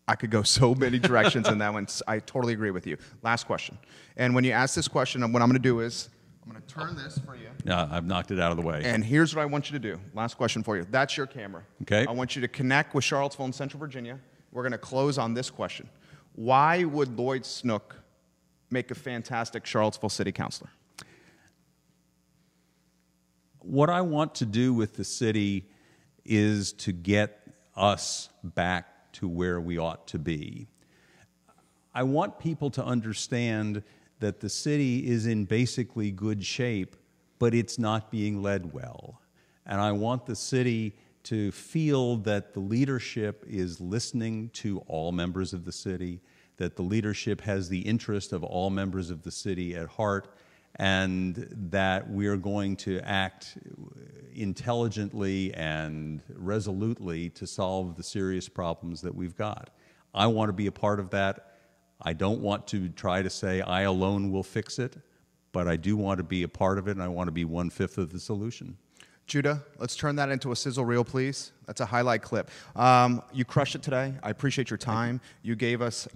I could go so many directions in that one. I totally agree with you. Last question. And when you ask this question, what I'm going to do is I'm going to turn this for you. Yeah, I've knocked it out of the way. And here's what I want you to do. Last question for you. That's your camera. Okay. I want you to connect with Charlottesville and Central Virginia. We're going to close on this question. Why would Lloyd Snook make a fantastic Charlottesville City Councilor? What I want to do with the city is to get us back to where we ought to be. I want people to understand that the city is in basically good shape, but it's not being led well. And I want the city to feel that the leadership is listening to all members of the city, that the leadership has the interest of all members of the city at heart, and that we're going to act intelligently and resolutely to solve the serious problems that we've got. I want to be a part of that. I don't want to try to say I alone will fix it, but I do want to be a part of it, and I want to be 1/5 of the solution. Judah, let's turn that into a sizzle reel, please. That's a highlight clip. You crushed it today. I appreciate your time. You gave us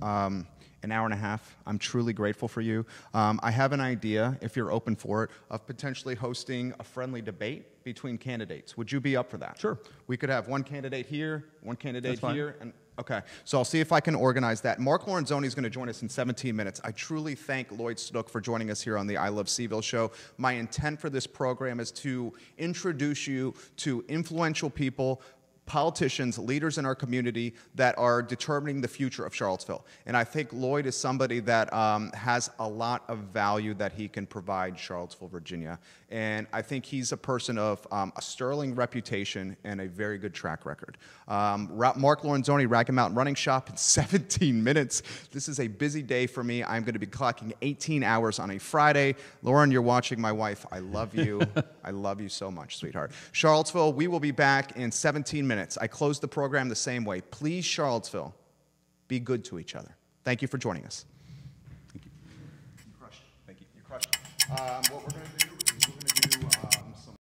an hour and a half. I'm truly grateful for you. I have an idea, if you're open for it, of potentially hosting a friendly debate between candidates. Would you be up for that? Sure. We could have one candidate here, one candidate That's fine. here, and okay. So I'll see if I can organize that. Mark Lorenzoni is going to join us in 17 minutes. I truly thank Lloyd Snook for joining us here on the I Love CVille Show. My intent for this program is to introduce you to influential people, politicians, leaders in our community that are determining the future of Charlottesville. And I think Lloyd is somebody that has a lot of value that he can provide Charlottesville, Virginia. And I think he's a person of a sterling reputation and a very good track record. Mark Lorenzoni, Raggan Mountain Running Shop in 17 minutes. This is a busy day for me. I'm going to be clocking 18 hours on a Friday. Lauren, you're watching, my wife. I love you. I love you so much, sweetheart. Charlottesville, we will be back in 17 minutes. I close the program the same way. Please, Charlottesville, be good to each other. Thank you for joining us. Thank you. You crushed it. Thank you. You crushed it. What we're going to do